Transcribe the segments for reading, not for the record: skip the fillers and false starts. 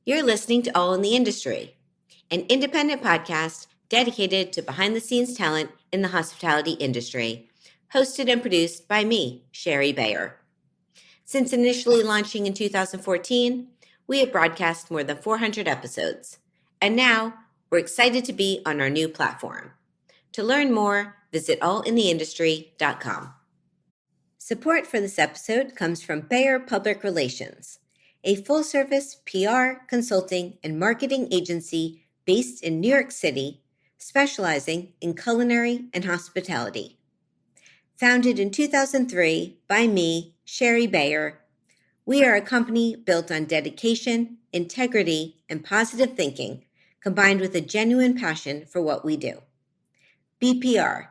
You're listening to All in the Industry, an independent podcast dedicated to behind-the-scenes talent in the hospitality industry, hosted and produced by me, Shari Bayer. Since initially launching in 2014, we have broadcast more than 400 episodes, and now we're excited to be on our new platform. To learn more, visit allintheindustry.com. Support for this episode comes from Bayer Public Relations, a full-service PR, consulting, and marketing agency based in New York City, specializing in culinary and hospitality. Founded in 2003 by me, Shari Bayer, we are a company built on dedication, integrity, and positive thinking, combined with a genuine passion for what we do. BPR,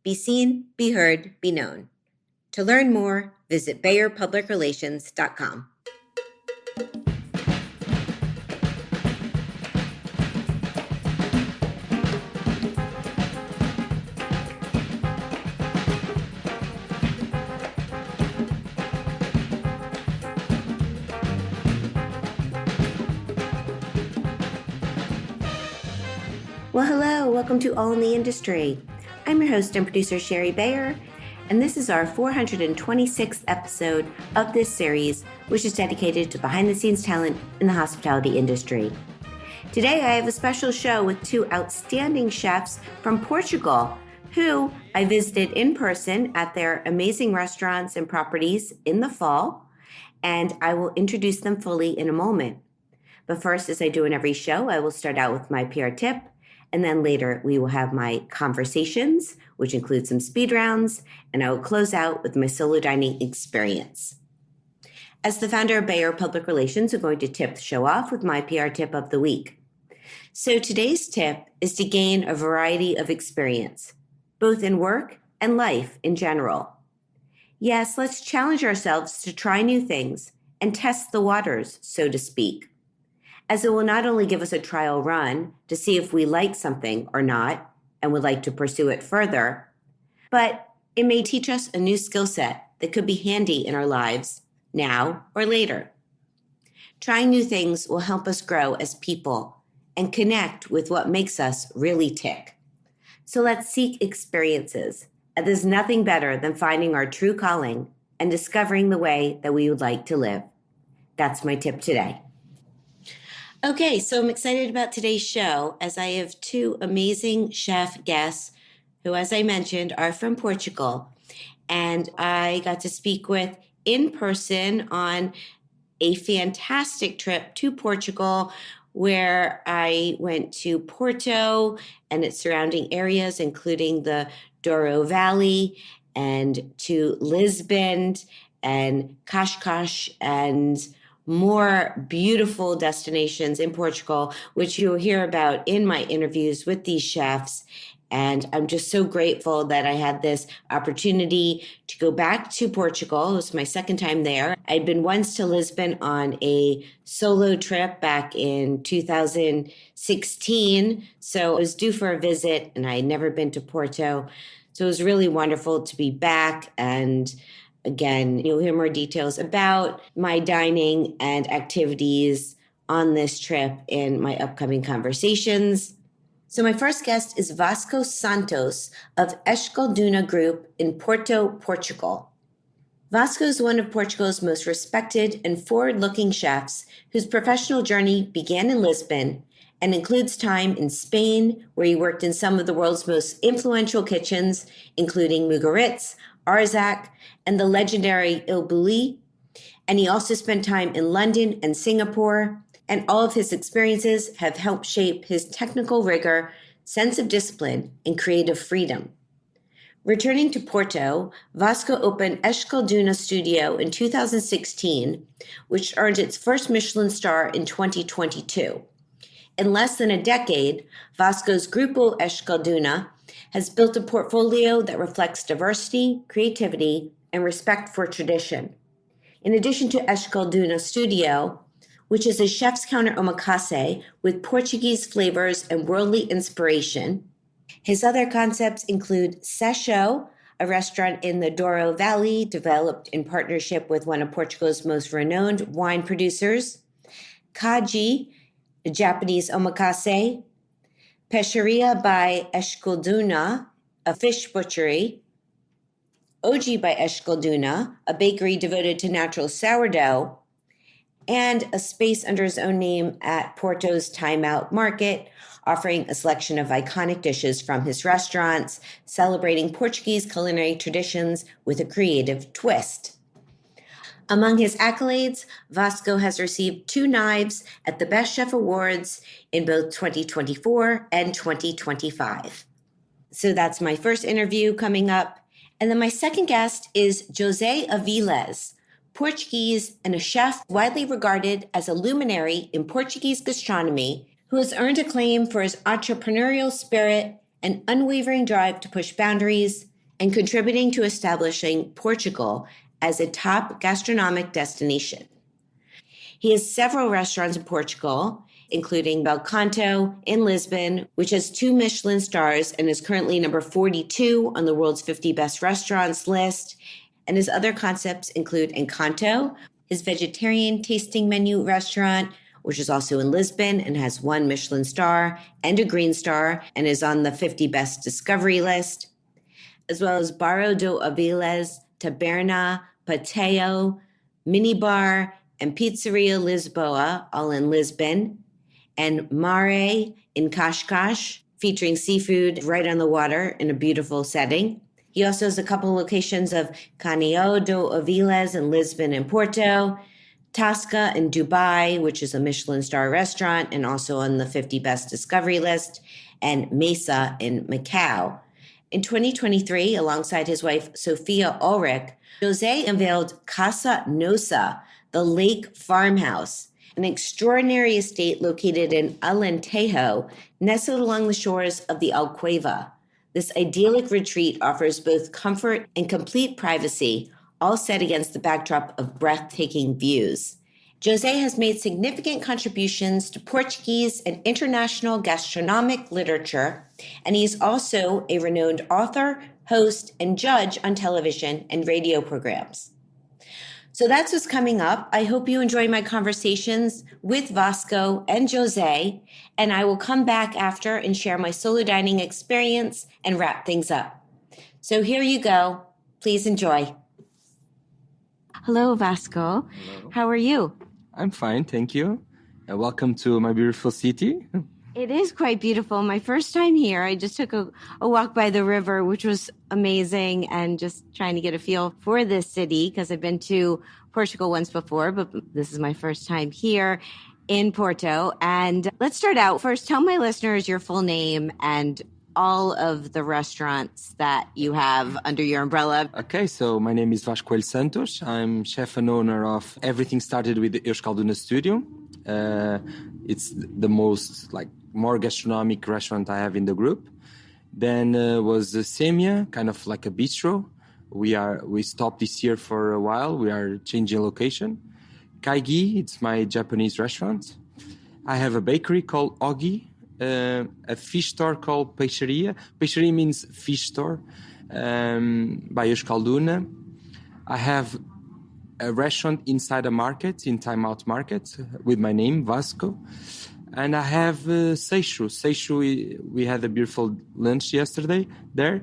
be seen, be heard, be known. To learn more, visit BayerPublicRelations.com. Well, hello, welcome to All in the Industry. I'm your host and producer, Shari Bayer, and this is our 426th episode of this series, which is dedicated to behind-the-scenes talent in the hospitality industry. Today, I have a special show with two outstanding chefs from Portugal, who I visited in person at their amazing restaurants and properties in the fall, and I will introduce them fully in a moment. But first, as I do in every show, I will start out with my PR tip, and then later we will have my conversations, which include some speed rounds, and I will close out with my solo dining experience. As the founder of Bayer Public Relations, I'm going to tip the show off with my PR tip of the week. So today's tip is to gain a variety of experience, both in work and life in general. Yes, let's challenge ourselves to try new things and test the waters, so to speak, as it will not only give us a trial run to see if we like something or not and would like to pursue it further, but it may teach us a new skill set that could be handy in our lives now or later. Trying new things will help us grow as people and connect with what makes us really tick. So let's seek experiences, as there's nothing better than finding our true calling and discovering the way that we would like to live. That's my tip today. Okay, so I'm excited about today's show as I have two amazing chef guests who, as I mentioned, are from Portugal. And I got to speak with in person on a fantastic trip to Portugal where I went to Porto and its surrounding areas, including the Douro Valley, and to Lisbon and Cascais and more beautiful destinations in Portugal, which you'll hear about in my interviews with these chefs. And I'm just so grateful that I had this opportunity to go back to Portugal. It was my second time there. I'd been once to Lisbon on a solo trip back in 2016. So I was due for a visit and I had never been to Porto. So it was really wonderful to be back. And again, you'll hear more details about my dining and activities on this trip in my upcoming conversations. So my first guest is Vasco Santos of Euskalduna Group in Porto, Portugal. Vasco is one of Portugal's most respected and forward-looking chefs whose professional journey began in Lisbon and includes time in Spain, where he worked in some of the world's most influential kitchens, including Mugaritz, Arzak, and the legendary Bulli. And he also spent time in London and Singapore, and all of his experiences have helped shape his technical rigor, sense of discipline, and creative freedom. Returning to Porto, Vasco opened Euskalduna Studio in 2016, which earned its first Michelin star in 2022. In less than a decade, Vasco's Groupo Euskalduna has built a portfolio that reflects diversity, creativity, and respect for tradition. In addition to Euskalduna Studio, which is a chef's counter omakase with Portuguese flavors and worldly inspiration, his other concepts include Seixo, a restaurant in the Douro Valley developed in partnership with one of Portugal's most renowned wine producers, Kaigi, a Japanese omakase, Peixaria by Euskalduna, a fish butchery, Oji by Euskalduna, a bakery devoted to natural sourdough, and a space under his own name at Porto's Time Out Market, offering a selection of iconic dishes from his restaurants, celebrating Portuguese culinary traditions with a creative twist. Among his accolades, Vasco has received 2 knives at the Best Chef Awards in both 2024 and 2025. So that's my first interview coming up. And then my second guest is José Avillez, Portuguese and a chef widely regarded as a luminary in Portuguese gastronomy, who has earned acclaim for his entrepreneurial spirit and unwavering drive to push boundaries and contributing to establishing Portugal as a top gastronomic destination. He has several restaurants in Portugal, including Belcanto in Lisbon, which has 2 Michelin stars and is currently number 42 on the world's 50 best restaurants list. And his other concepts include Encanto, his vegetarian tasting menu restaurant, which is also in Lisbon and has 1 Michelin star and a green star and is on the 50 best discovery list, as well as Bairro do Avillez, Taberna, Pateo, Minibar, and Pizzeria Lisboa, all in Lisbon, and Mare in Cascais, featuring seafood right on the water in a beautiful setting. He also has a couple locations of Canio do Avillez in Lisbon and Porto, Tasca in Dubai, which is a Michelin star restaurant and also on the 50 best discovery list, and Mesa in Macau. In 2023, alongside his wife Sofia Ulrich, José unveiled Casa Nossa, the Lake Farmhouse, an extraordinary estate located in Alentejo, nestled along the shores of the Alqueva. This idyllic retreat offers both comfort and complete privacy, all set against the backdrop of breathtaking views. José has made significant contributions to Portuguese and international gastronomic literature, and he's also a renowned author, host, and judge on television and radio programs. So that's what's coming up. I hope you enjoy my conversations with Vasco and José, and I will come back after and share my solo dining experience and wrap things up. So here you go. Please enjoy. Hello, Vasco. Hello. How are you? I'm fine, thank you. And welcome to my beautiful city. It is quite beautiful. My first time here, I just took a walk by the river, which was amazing, and just trying to get a feel for this city because I've been to Portugal once before, but this is my first time here in Porto. And let's start out. First, tell my listeners your full name and all of the restaurants that you have under your umbrella. Okay, so my name is Vasco Coelho Santos. I'm chef and owner of Everything Started with the Euskalduna Studio. It's the most more gastronomic restaurant I have in the group. Then was Semia, kind of like a bistro. We stopped this year for a while. We are changing location. Kaigi, it's my Japanese restaurant. I have a bakery called Ogi, a fish store called Peixaria. Peixaria means fish store, by Euskalduna. I have a restaurant inside a market, in Time Out Market, with my name, Vasco. And I have Seixo. Seixo, we had a beautiful lunch yesterday there.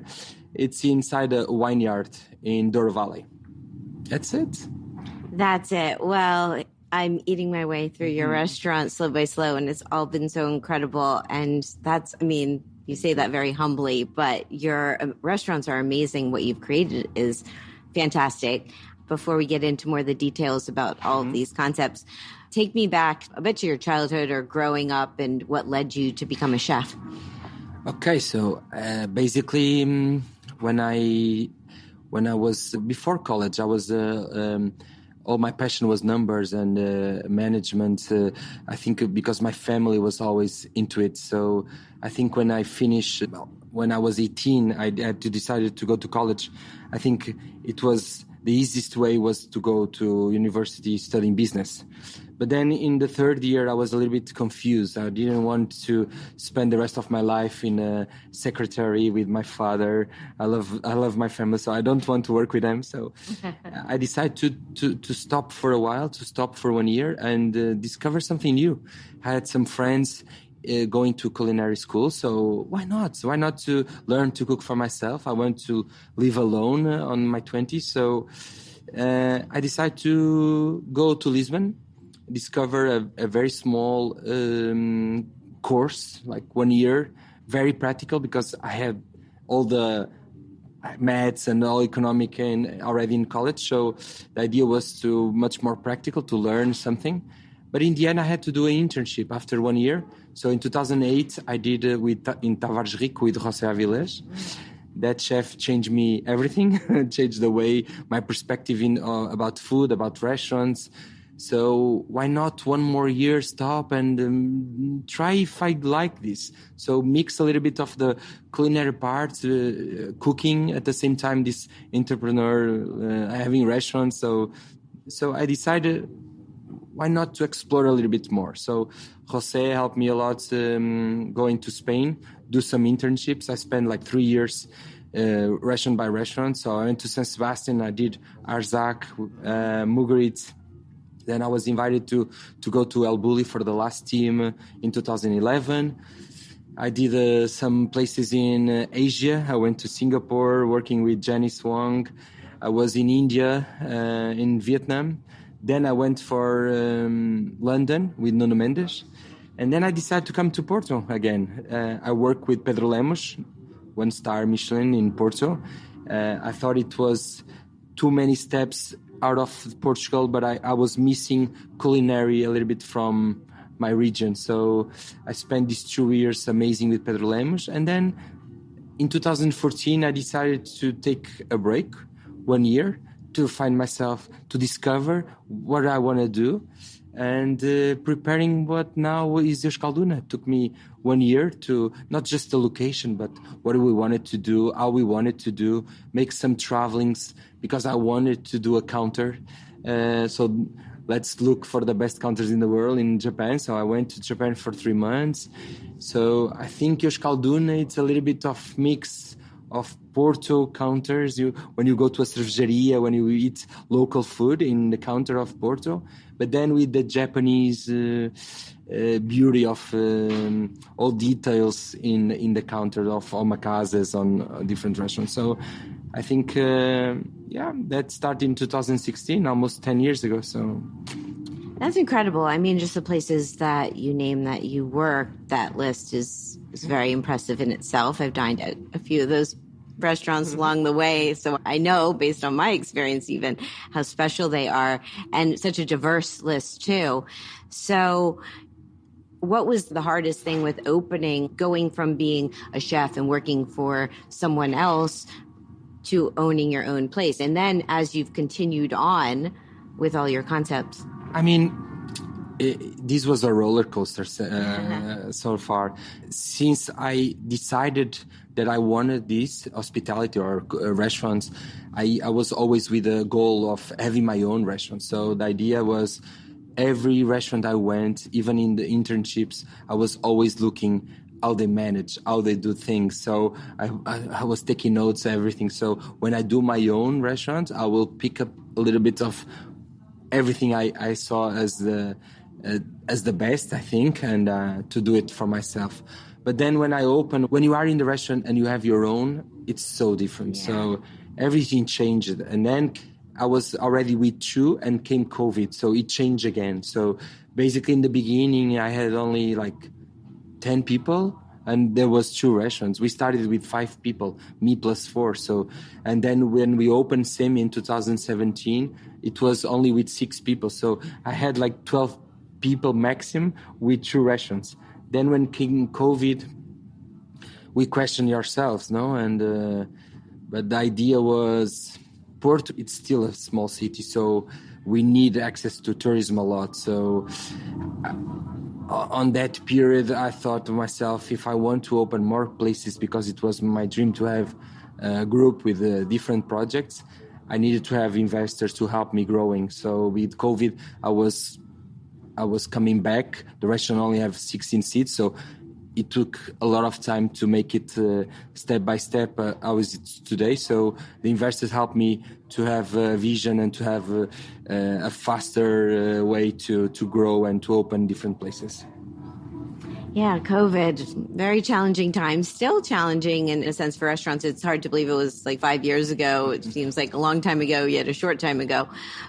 It's inside a vineyard in Douro Valley. That's it. That's it. Well, I'm eating my way through your restaurant slow by slow, and it's all been so incredible. And you say that very humbly, but your restaurants are amazing. What you've created is fantastic. Before we get into more of the details about all of these concepts, take me back a bit to your childhood or growing up and what led you to become a chef. Okay, so basically when I was before college, I was all my passion was numbers and management. I think because my family was always into it. So I think when I finished, when I was 18, I had to decide to go to college. I think it was the easiest way was to go to university studying business. But then in the third year, I was a little bit confused. I didn't want to spend the rest of my life in a secretary with my father. I love my family, so I don't want to work with them. So I decided to stop for a while, to stop for 1 year and discover something new. I had some friends going to culinary school, so why not? Why not to learn to cook for myself? I want to live alone on my 20s, so I decided to go to Lisbon, discover a very small course, like 1 year, very practical because I had all the maths and all economic and already in college. So the idea was to much more practical, to learn something. But in the end, I had to do an internship after 1 year. So in 2008, I did in Tavares Rico with José Avillez. That chef changed me everything, changed the way, my perspective about food, about restaurants. So why not 1 more year stop and try if I like this? So mix a little bit of the culinary part, cooking at the same time, this entrepreneur having restaurants. So I decided, why not to explore a little bit more? So Jose helped me a lot going to Spain, do some internships. I spent like 3 years restaurant by restaurant. So I went to San Sebastian, I did Arzak, Mugaritz. Then I was invited to go to El Bulli for the last team in 2011. I did some places in Asia. I went to Singapore working with Janice Wong. I was in India, in Vietnam. Then I went for London with Nuno Mendes. And then I decided to come to Porto again. I work with Pedro Lemos, 1-star Michelin in Porto. I thought it was too many steps out of Portugal, but I was missing culinary a little bit from my region. So I spent these 2 years amazing with Pedro Lemos. And then in 2014, I decided to take a break, 1 year, to find myself, to discover what I want to do. And preparing what now is Euskalduna. It took me 1 year to not just the location, but what we wanted to do, how we wanted to do, make some travelings, because I wanted to do a counter. So let's look for the best counters in the world in Japan. So I went to Japan for 3 months. So I think Euskalduna, it's a little bit of mix of Porto counters. When you go to a cervejaria, when you eat local food in the counter of Porto, but then with the Japanese beauty of all details in the counter of omakases on different restaurants. So I think, that started in 2016, almost 10 years ago. So that's incredible. I mean, just the places that you name that you work, that list is very impressive in itself. I've dined at a few of those restaurants along the way, so I know, based on my experience even, how special they are, and such a diverse list too. So what was the hardest thing with opening, going from being a chef and working for someone else to owning your own place? And then as you've continued on with all your concepts. I mean, this was a roller coaster so far. Since I decided that I wanted this hospitality or restaurants, I was always with the goal of having my own restaurant. So the idea was every restaurant I went, even in the internships, I was always looking how they manage, how they do things. So I was taking notes, everything. So when I do my own restaurant, I will pick up a little bit of everything I saw as the best, I think, and to do it for myself. But then when you are in the restaurant and you have your own, it's so different. Yeah. So everything changed. And then I was already with 2 and came COVID. So it changed again. So basically in the beginning, I had only like 10 people and there was 2 restaurants. We started with 5 people, me plus 4. So, and then when we opened Semi in 2017, it was only with 6 people. So I had like 12 people maximum with 2 restaurants. Then when came COVID, we questioned ourselves, no? And but the idea was, Porto, it's still a small city, so we need access to tourism a lot. So on that period, I thought to myself, if I want to open more places, because it was my dream to have a group with different projects, I needed to have investors to help me growing. So with COVID, I was coming back. The restaurant only have 16 seats, so it took a lot of time to make it step by step how is it today. So the investors helped me to have a vision and to have a faster way to grow and to open different places. Yeah, COVID, very challenging times, still challenging in a sense for restaurants. It's hard to believe it was like 5 years ago. It seems like a long time ago, yet a short time ago.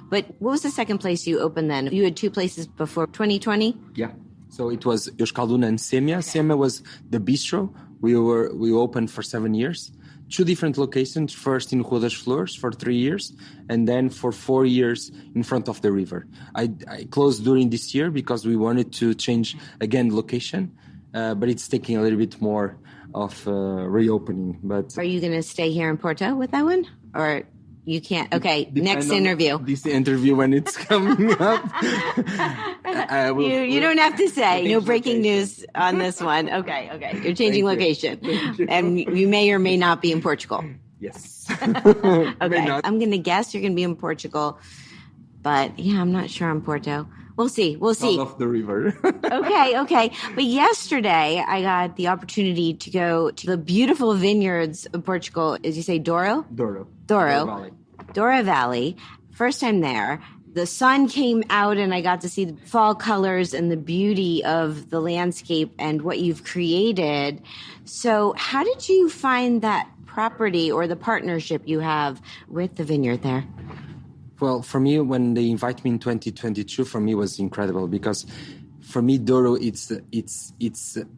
But what was the second place you opened then? You had two places before 2020? Yeah. So it was Euskalduna and Semia. Okay. Semia was the bistro. We opened for 7 years. Two different locations, first in Rua das Flores for 3 years, and then for 4 years in front of the river. I closed during this year because we wanted to change, again, location, but it's taking a little bit more of reopening. But are you going to stay here in Porto with that one? Or you can't? Okay, next interview. This interview when it's coming up. You don't have to say. No breaking news on this one. Okay. You're changing location. And you may or may not be in Portugal. Yes. Okay. I'm going to guess you're going to be in Portugal. But yeah, I'm not sure on Porto. We'll see. Off the river. Okay. But yesterday, I got the opportunity to go to the beautiful vineyards of Portugal. As you say, Douro Valley. Douro Valley. First time there. The sun came out and I got to see the fall colors and the beauty of the landscape and what you've created. So how did you find that property or the partnership you have with the vineyard there? Well, for me, when they invite me in 2022, for me it was incredible because for me, Douro, it's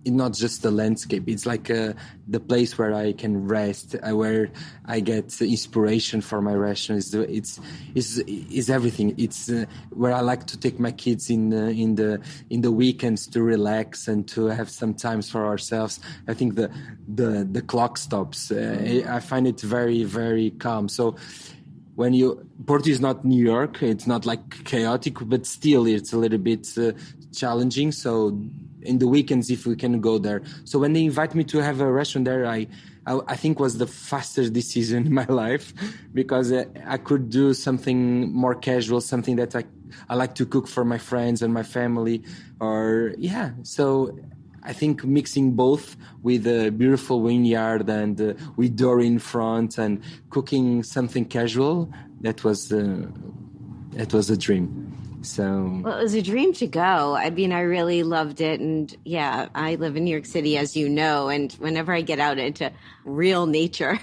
not just the landscape. It's like the place where I can rest, where I get inspiration for my restaurant. It's everything. It's where I like to take my kids in the weekends to relax and to have some times for ourselves. I think the clock stops. I find it very, very calm. So Porto is not New York. It's not like chaotic, but still it's a little bit challenging. So in the weekends, if we can go there. So when they invite me to have a restaurant there, I think was the fastest decision in my life because I could do something more casual, something that I like to cook for my friends and my family So I think mixing both with a beautiful vineyard and with Douro in front and cooking something casual, that was a dream. So well, it was a dream to go. I mean, I really loved it. And yeah, I live in New York City, as you know, and whenever I get out into real nature,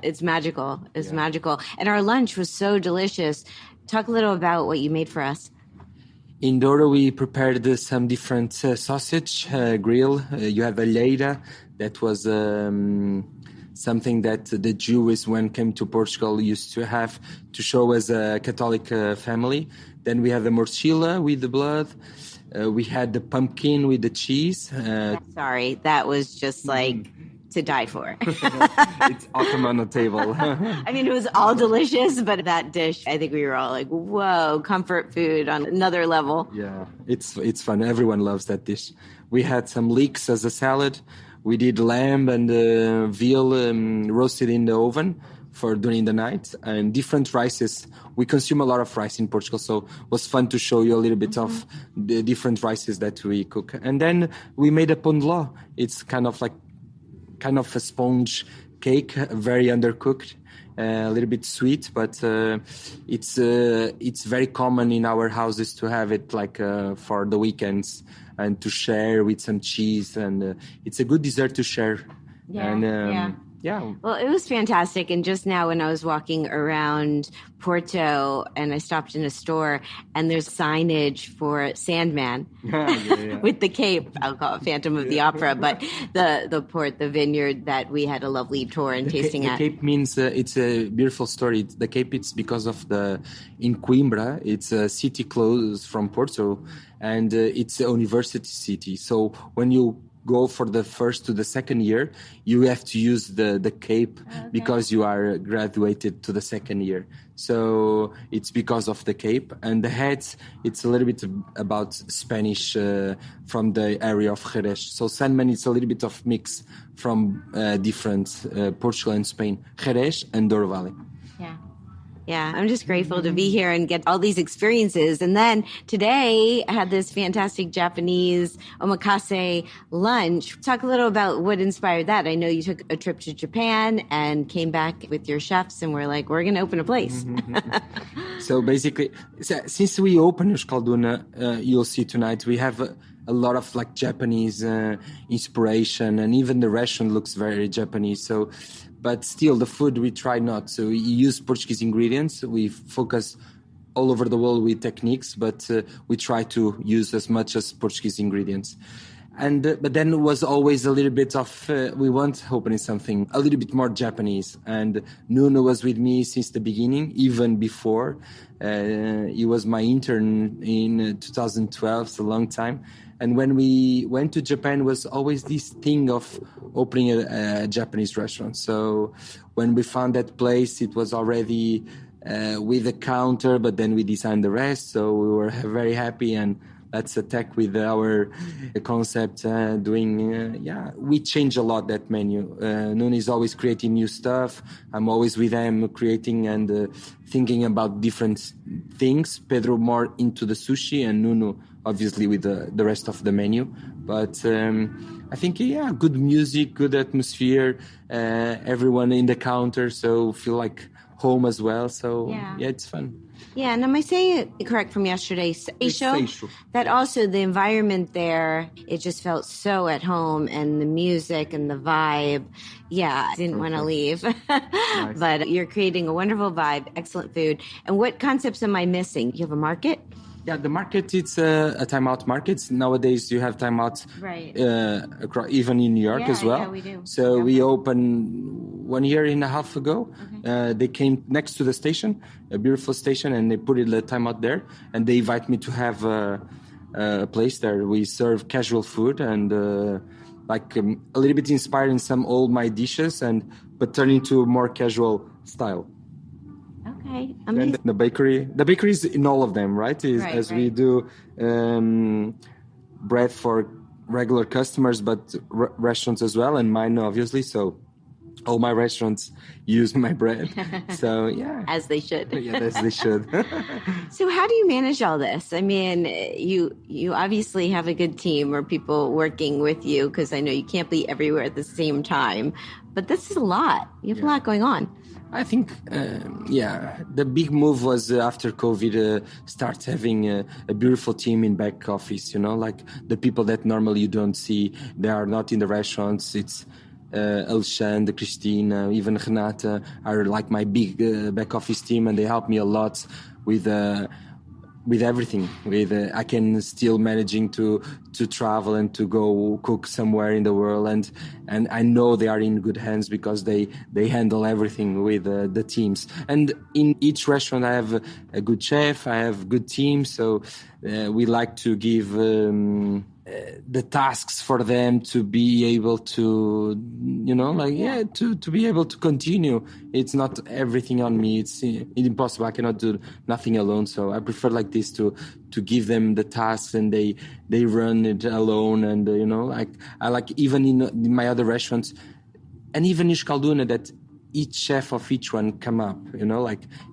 it's magical. It's magical. And our lunch was so delicious. Talk a little about what you made for us. In Douro, we prepared some different sausage grill. You have a leira, that was something that the Jews, when came to Portugal, used to have to show as a Catholic family. Then we have the morcilla with the blood. We had the pumpkin with the cheese. Sorry, that was just like to die for. It's awesome on the table. I mean, it was all delicious, but that dish, I think we were all like, whoa, comfort food on another level. Yeah, it's fun. Everyone loves that dish. We had some leeks as a salad. We did lamb and veal roasted in the oven for during the night, and different rices. We consume a lot of rice in Portugal, so it was fun to show you a little bit of the different rices that we cook. And then we made a pão de ló. It's kind of a sponge cake, very undercooked, a little bit sweet, but it's very common in our houses to have it for the weekends and to share with some cheese, and it's a good dessert to share. Yeah. Well, it was fantastic. And just now when I was walking around Porto and I stopped in a store and there's signage for Sandman with the cape. I'll call it Phantom of the Opera, but the vineyard that we had a lovely tour and tasting at. The cape means it's a beautiful story. The cape, it's because of in Coimbra, it's a city close from Porto, and it's a university city. So when you go for the first to the second year, you have to use the cape because you are graduated to the second year. So it's because of the cape. And the hats, it's a little bit about Spanish from the area of Jerez. So Sandman is a little bit of mix from different Portugal and Spain, Jerez and Douro Valley. Yeah, I'm just grateful to be here and get all these experiences. And then today I had this fantastic Japanese omakase lunch. Talk a little about what inspired that. I know you took a trip to Japan and came back with your chefs and we're like, we're going to open a place. So basically, since we opened Euskalduna, you'll see tonight we have a lot of like Japanese inspiration, and even the restaurant looks very Japanese. So, but still the food we try not. So we use Portuguese ingredients. We focus all over the world with techniques, but we try to use as much as Portuguese ingredients. And but then it was always a little bit of we want opening something a little bit more Japanese. And Nuno was with me since the beginning, even before. He was my intern in 2012, it's a long time. And when we went to Japan, was always this thing of opening a Japanese restaurant. So when we found that place, it was already with a counter, but then we designed the rest. So we were very happy, and let's attack with our concept. We change a lot that menu. Nuno is always creating new stuff. I'm always with them creating and thinking about different things. Pedro more into the sushi, and Nuno obviously with the rest of the menu. But I think, good music, good atmosphere, everyone in the counter, so feel like home as well. So it's fun. Yeah, and am I saying it correct from yesterday? Seixo? That also the environment there, it just felt so at home, and the music and the vibe. Yeah, I didn't want to leave. Nice. But you're creating a wonderful vibe, excellent food. And what concepts am I missing? You have a market? Yeah, the market, it's a timeout market. Nowadays, you have timeout even in New York as well. Yeah, we do. So we opened 1.5 years ago. Okay. They came next to the station, a beautiful station, and they put the timeout there. And they invite me to have a place there. We serve casual food and a little bit inspired in some old my dishes, but turn into more casual style. Okay. And the bakery is in all of them, right? We do bread for regular customers, but restaurants as well, and mine obviously. So all my restaurants use my bread. So yeah, as they should. Yeah, as they should. So how do you manage all this? I mean, you obviously have a good team or people working with you, because I know you can't be everywhere at the same time. But this is a lot. You have a lot going on. I think, the big move was after COVID, start having a beautiful team in back office, like the people that normally you don't see, they are not in the restaurants. It's Alexandre, Cristina, even Renata are like my big back office team, and they help me a lot with everything. I can still managing to travel and to go cook somewhere in the world, and I know they are in good hands because they handle everything with the teams. And in each restaurant, I have a good chef, I have good team, so we like to give the tasks for them to be able to, to be able to continue. It's not everything on me. It's impossible. I cannot do nothing alone. So I prefer like this to give them the tasks, and they run it alone. And, I like even in my other restaurants, and even in Euskalduna, that each chef of each one come up,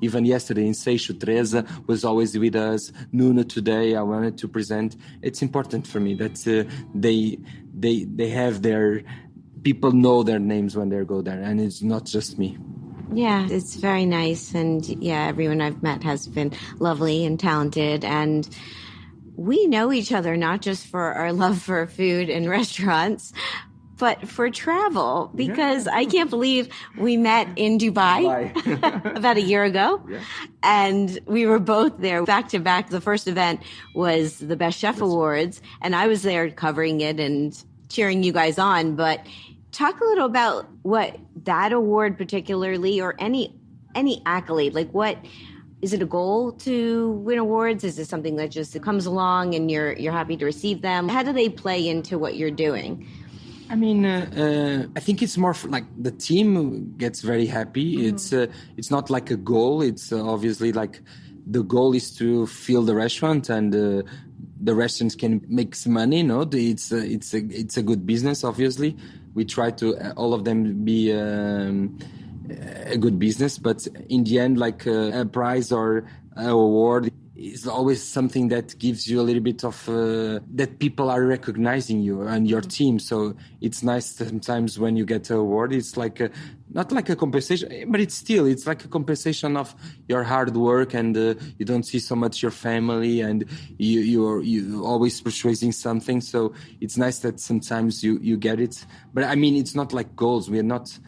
even yesterday in Seixo, Teresa was always with us. Nuno today, I wanted to present. It's important for me that they have their people know their names when they go there, and it's not just me. Yeah, it's very nice, and everyone I've met has been lovely and talented, and we know each other not just for our love for food and restaurants, but for travel, because I can't believe we met in Dubai about a year ago. Yeah. And we were both there back to back. The first event was the Best Chef Awards, and I was there covering it and cheering you guys on. But talk a little about what that award particularly, or any accolade, like what, is it a goal to win awards? Is it something that just comes along and you're happy to receive them? How do they play into what you're doing? I mean, I think it's more like the team gets very happy. Mm-hmm. It's not like a goal. It's obviously like the goal is to fill the restaurant, and the restaurants can make some money. No, it's a good business. Obviously, we try to all of them be a good business. But in the end, like a prize or an award is always something that gives you a little bit of that people are recognizing you and your team. So it's nice sometimes when you get an award. It's like not like a compensation, but it's like a compensation of your hard work, and you don't see so much your family, and you always persuading something. So it's nice that sometimes you get it. But I mean, it's not like goals. We are not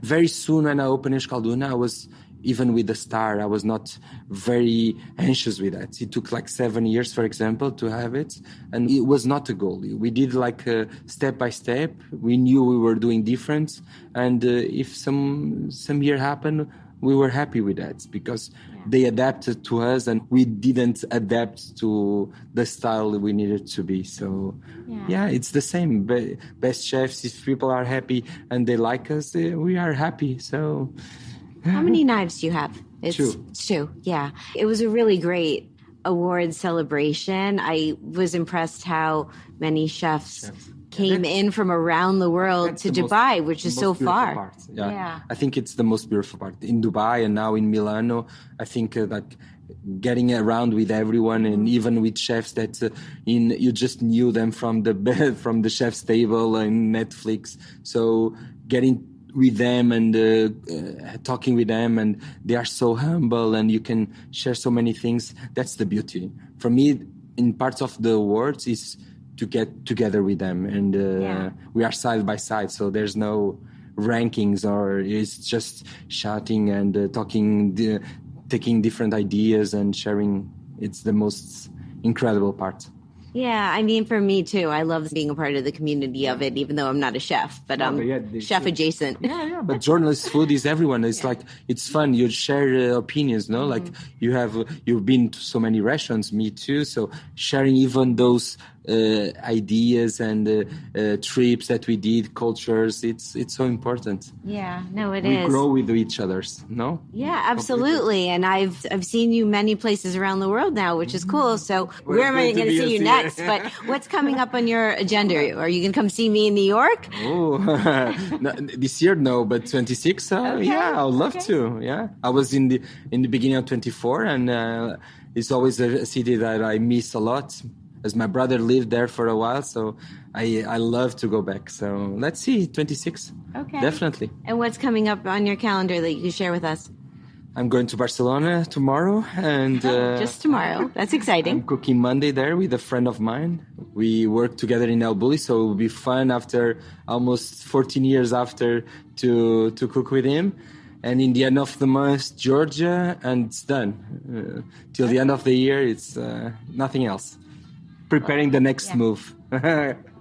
very soon when I opened Euskalduna, I was. Even with the star, I was not very anxious with that. It took like 7 years, for example, to have it. And it was not a goal. We did like step by step. We knew we were doing different. And if some year happened, we were happy with that because they adapted to us and we didn't adapt to the style we needed to be. So, yeah it's the same. Best chefs, if people are happy and they like us, we are happy. So... How many knives do you have? It's two. Yeah. It was a really great award celebration. I was impressed how many chefs came in from around the world to Dubai, which is so far. Yeah. I think it's the most beautiful part. In Dubai and now in Milano, I think like getting around with everyone and even with chefs that you just knew them from the chef's table and Netflix. So getting with them and talking with them, and they are so humble and you can share so many things. That's the beauty. For me, in parts of the awards is to get together with them, and we are side by side, so there's no rankings or it's just shouting and talking, taking different ideas and sharing. It's the most incredible part. Yeah, I mean, for me too, I love being a part of the community of it, even though I'm not a chef, but I'm chef adjacent. Yeah, but journalist food is everyone. It's like, it's fun. You share opinions, no? Like you've been to so many restaurants, me too. So sharing even those ideas and trips that we did, cultures, it's so important. Yeah, no, it is. We grow with each other's, no? Yeah, absolutely. And I've seen you many places around the world now, which is cool. So where am I going to see you next? But what's coming up on your agenda? Are you going to come see me in New York? Oh, no, this year, no, but 26, yeah, I would love to. Yeah, I was in the beginning of 24, and it's always a city that I miss a lot, as my brother lived there for a while, so I love to go back. So let's see, 26. Okay. Definitely. And what's coming up on your calendar that you can share with us? I'm going to Barcelona tomorrow, and just tomorrow. That's exciting. I'm cooking Monday there with a friend of mine. We work together in Bulli, so it will be fun after almost 14 years after to cook with him. And in the end of the month, Georgia, and it's done. Till the end of the year, it's nothing else. Preparing the next move.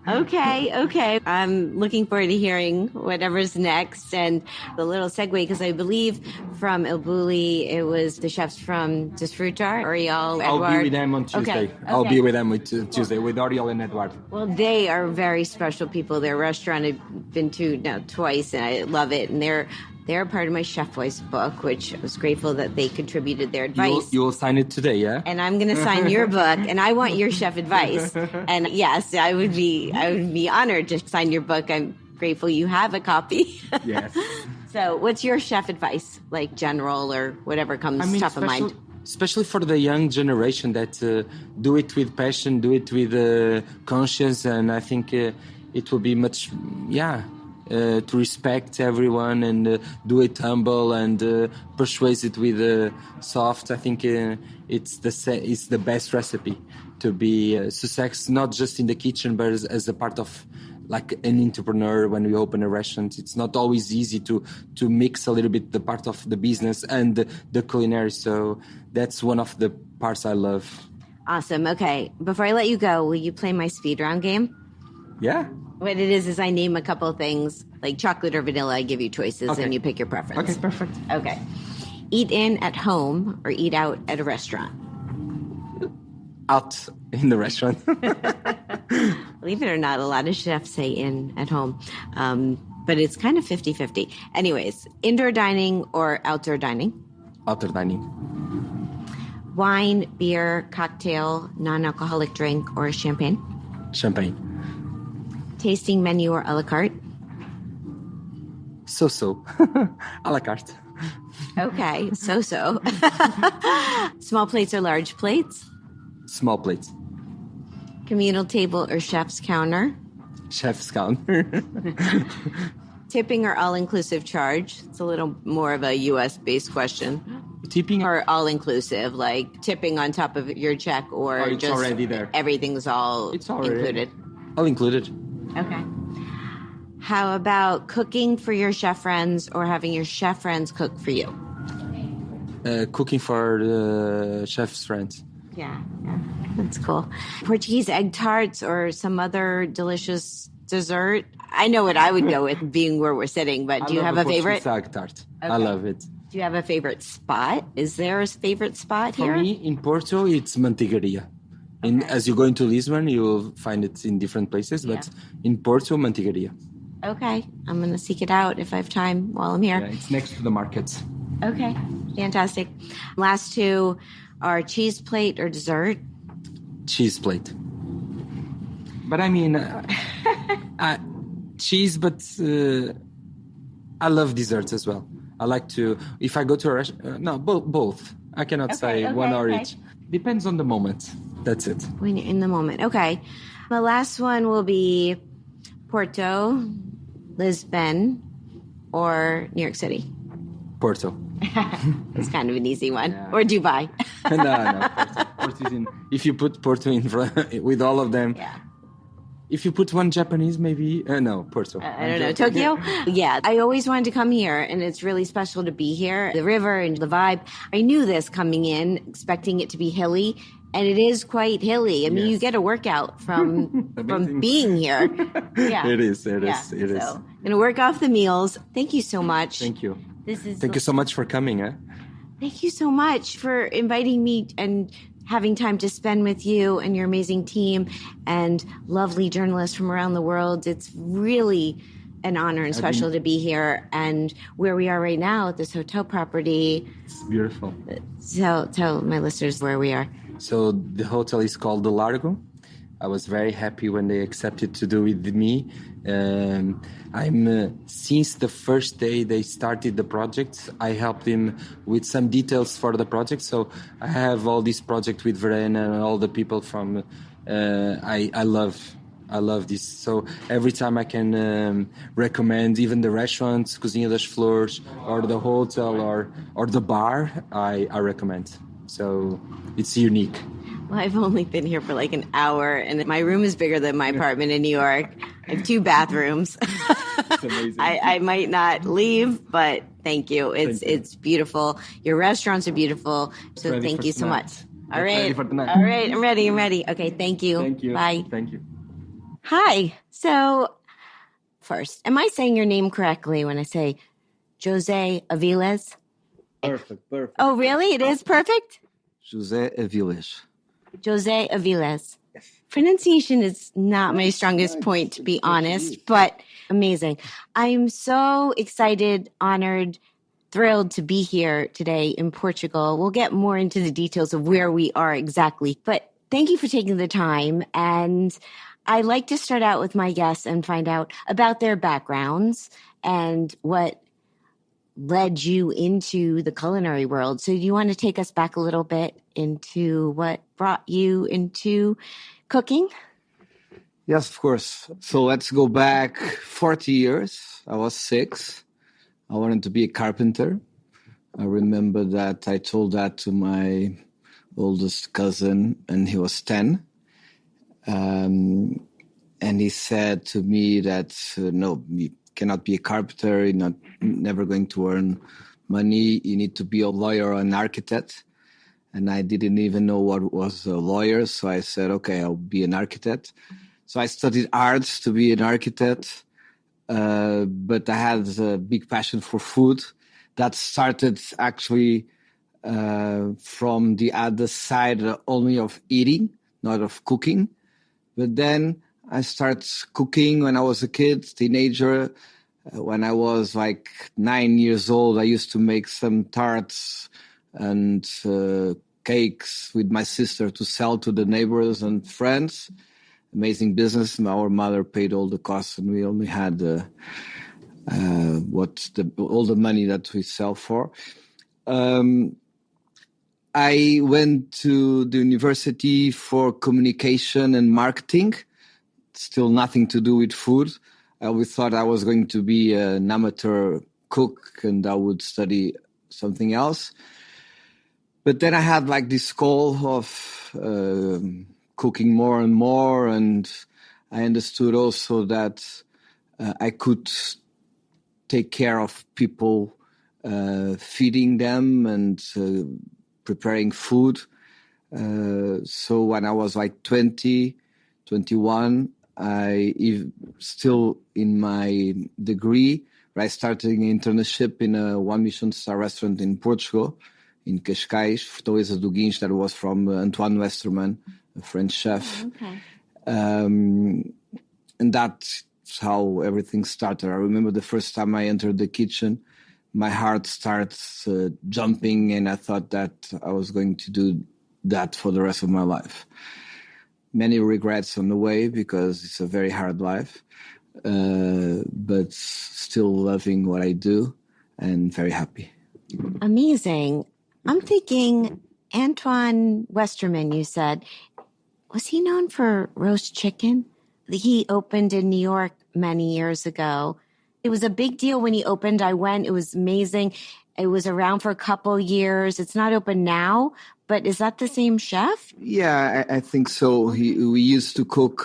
Okay. I'm looking forward to hearing whatever's next. And the little segue, because I believe from Bulli, it was the chefs from Disfrutar, Oriol, Edward. I'll be with them on Tuesday. Okay. I'll be with them Tuesday with Oriol and Edward. Well, they are very special people. Their restaurant I've been to now twice, and I love it. And they're part of my Chef Voice book, which I was grateful that they contributed their advice. You will sign it today, yeah? And I'm going to sign your book, and I want your chef advice. And yes, I would be honored to sign your book. I'm grateful you have a copy. Yes. So what's your chef advice, like general or whatever comes top of mind? Especially for the young generation that do it with passion, do it with conscience, and I think it will be much, to respect everyone and do it humble and persuasive with soft. I think it's the best recipe to be success, not just in the kitchen, but as a part of like an entrepreneur. When we open a restaurant, it's not always easy to mix a little bit the part of the business and the culinary. So that's one of the parts I love. Awesome. Okay. Before I let you go, will you play my speed round game? Yeah. What it is I name a couple of things, like chocolate or vanilla. I give you choices, and you pick your preference. Okay, perfect. Okay. Eat in at home or eat out at a restaurant? Out in the restaurant. Believe it or not, a lot of chefs say in at home. But it's kind of 50-50. Anyways, indoor dining or outdoor dining? Outdoor dining. Wine, beer, cocktail, non-alcoholic drink, or champagne? Champagne. Tasting menu or a la carte? So-so. A la carte. Okay, so-so. Small plates or large plates? Small plates. Communal table or chef's counter? Chef's counter. Tipping or all-inclusive charge? It's a little more of a U.S.-based question. Tipping Or all-inclusive, like tipping on top of your check, or it's just already there. Everything's all It's already included? all included. Okay. How about cooking for your chef friends or having your chef friends cook for you? Cooking for the chef's friends. Yeah, that's cool. Portuguese egg tarts or some other delicious dessert? I know what I would go with being where we're sitting, but do you have a favorite? Portuguese egg tart. Okay. I love it. Do you have a favorite spot? Is there a favorite spot For here? me, in Porto, it's Manteigaria. As you go into Lisbon, you will find it in different places, but in Porto, Manteigaria. Okay, I'm going to seek it out if I have time while I'm here. Yeah, it's next to the market. Okay, fantastic. Last two are cheese plate or dessert. Cheese plate. But I mean, cheese, but I love desserts as well. I like to, if I go to a restaurant, no, both. I cannot say one or each. Depends on the moment. That's it. When you're in the moment. Okay. The last one will be Porto, Lisbon, or New York City. Porto. It's kind of an easy one. Yeah. Or Dubai. No. Porto is in, if you put Porto in front with all of them. Yeah. If you put one Japanese, maybe, no, Porto. I don't know, Tokyo? Yeah, I always wanted to come here, and it's really special to be here. The river and the vibe. I knew this coming in, expecting it to be hilly, and it is quite hilly. I mean, you get a workout from being here. Yeah, It is. So, I'm going to work off the meals. Thank you so much. Thank you. Thank you so much for coming. Thank you so much for inviting me and having time to spend with you and your amazing team and lovely journalists from around the world. It's really an honor and special to be here. And where we are right now at this hotel property. It's beautiful. So tell my listeners where we are. So the hotel is called the Largo. I was very happy when they accepted to do it with me. Since the first day they started the project, I helped them with some details for the project. So I have all this project with Verena and all the people from. I love this. So every time I can recommend even the restaurants, Cozinha das Flores, or the hotel, or the bar, I recommend. So it's unique. Well, I've only been here for like an hour, and my room is bigger than my apartment in New York. I have 2 bathrooms. It's amazing. I might not leave, but thank you. It's beautiful. Your restaurants are beautiful. So thank you so much. All right. I'm ready. Okay, thank you. Thank you. Bye. Thank you. Hi. So first, am I saying your name correctly when I say José Avillez? Perfect. Oh, really? It is perfect? José Avillez. José Avillez. Pronunciation is not my strongest point, to be honest, but amazing. I'm so excited, honored, thrilled to be here today in Portugal. We'll get more into the details of where we are exactly, but thank you for taking the time. And I like to start out with my guests and find out about their backgrounds and what led you into the culinary world. So do you want to take us back a little bit into what brought you into cooking? Yes, of course. So let's go back 40 years. I was 6. I wanted to be a carpenter. I remember that I told that to my oldest cousin, and he was 10. And he said to me that, no, you cannot be a carpenter. You're never going to earn money. You need to be a lawyer or an architect. And I didn't even know what was a lawyer. So I said, okay, I'll be an architect. So I studied arts to be an architect. But I had a big passion for food that started actually from the other side only of eating, not of cooking. But then I started cooking when I was a kid, teenager. When I was like 9 years old, I used to make some tarts and cakes with my sister to sell to the neighbors and friends. Amazing business. Our mother paid all the costs, and we only had all the money that we sell for. I went to the university for communication and marketing. Still nothing to do with food. I always thought I was going to be an amateur cook and I would study something else. But then I had like this goal of cooking more and more, and I understood also that I could take care of people, feeding them and preparing food. So when I was like 20, 21, still in my degree, I started an internship in a one Michelin star restaurant in Portugal, in Cascais, Fortaleza do Guincho, that was from Antoine Westerman, a French chef. Oh, okay. And that's how everything started. I remember the first time I entered the kitchen, my heart starts jumping, and I thought that I was going to do that for the rest of my life. Many regrets on the way because it's a very hard life, but still loving what I do and very happy. Amazing. I'm thinking Antoine Westerman, you said, was he known for roast chicken? He opened in New York many years ago. It was a big deal when he opened. I went. It was amazing. It was around for a couple years. It's not open now, but is that the same chef? Yeah, I think so. We used to cook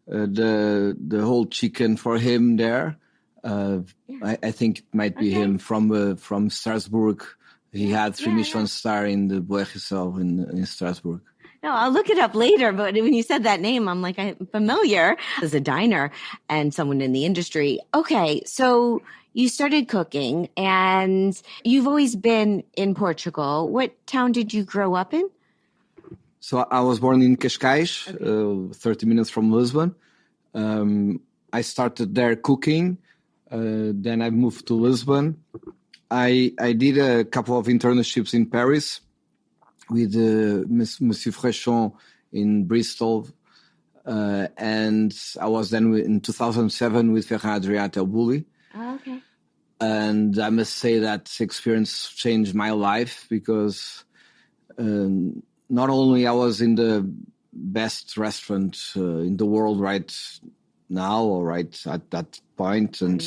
the whole chicken for him there. I think it might be him from Strasbourg. He had 3 Michelin star in the Boergesel in Strasbourg. No, I'll look it up later. But when you said that name, I'm like, I'm familiar as a diner and someone in the industry. Okay, so you started cooking and you've always been in Portugal. What town did you grow up in? So I was born in Cascais, 30 minutes from Lisbon. I started there cooking. Then I moved to Lisbon. I did a couple of internships in Paris with Monsieur Frechon in Bristol. And I was then in 2007 with Ferran Adrià at Bulli. Oh, okay. And I must say that experience changed my life because not only I was in the best restaurant in the world right now or right at that point, and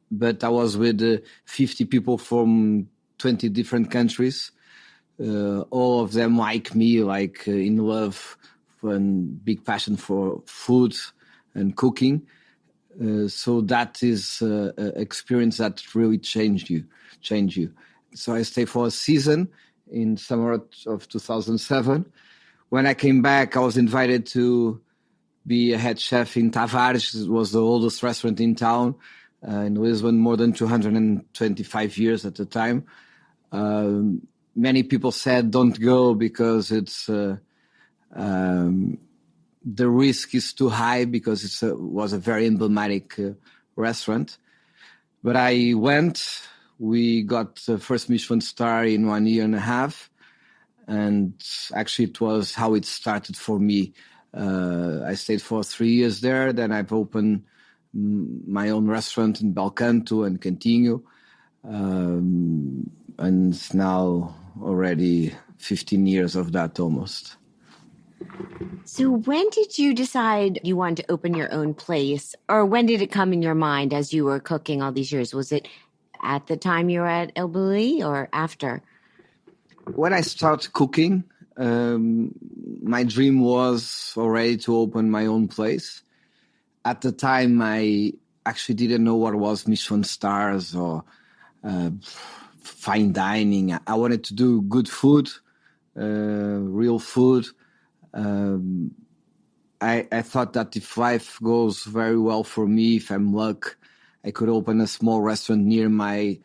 but I was with 50 people from 20 different countries, all of them like me, like in love and big passion for food and cooking. So that is an experience that really change you. So I stayed for a season in summer of 2007. When I came back, I was invited to be a head chef in Tavares. It was the oldest restaurant in town, in Lisbon, more than 225 years at the time. Many people said don't go because it's the risk is too high because it was a very emblematic restaurant. But I went. We got the first Michelin star in 1 year and a half. And actually, it was how it started for me. I stayed for 3 years there. Then I've opened my own restaurant in Belcanto and Cantinho. And now already 15 years of that almost. So when did you decide you wanted to open your own place? Or when did it come in your mind as you were cooking all these years? Was it at the time you were at El Bulli or after? When I started cooking, my dream was already to open my own place. At the time, I actually didn't know what was Michelin stars or fine dining. I wanted to do good food, real food. I thought that if life goes very well for me, if I'm lucky, I could open a small restaurant near my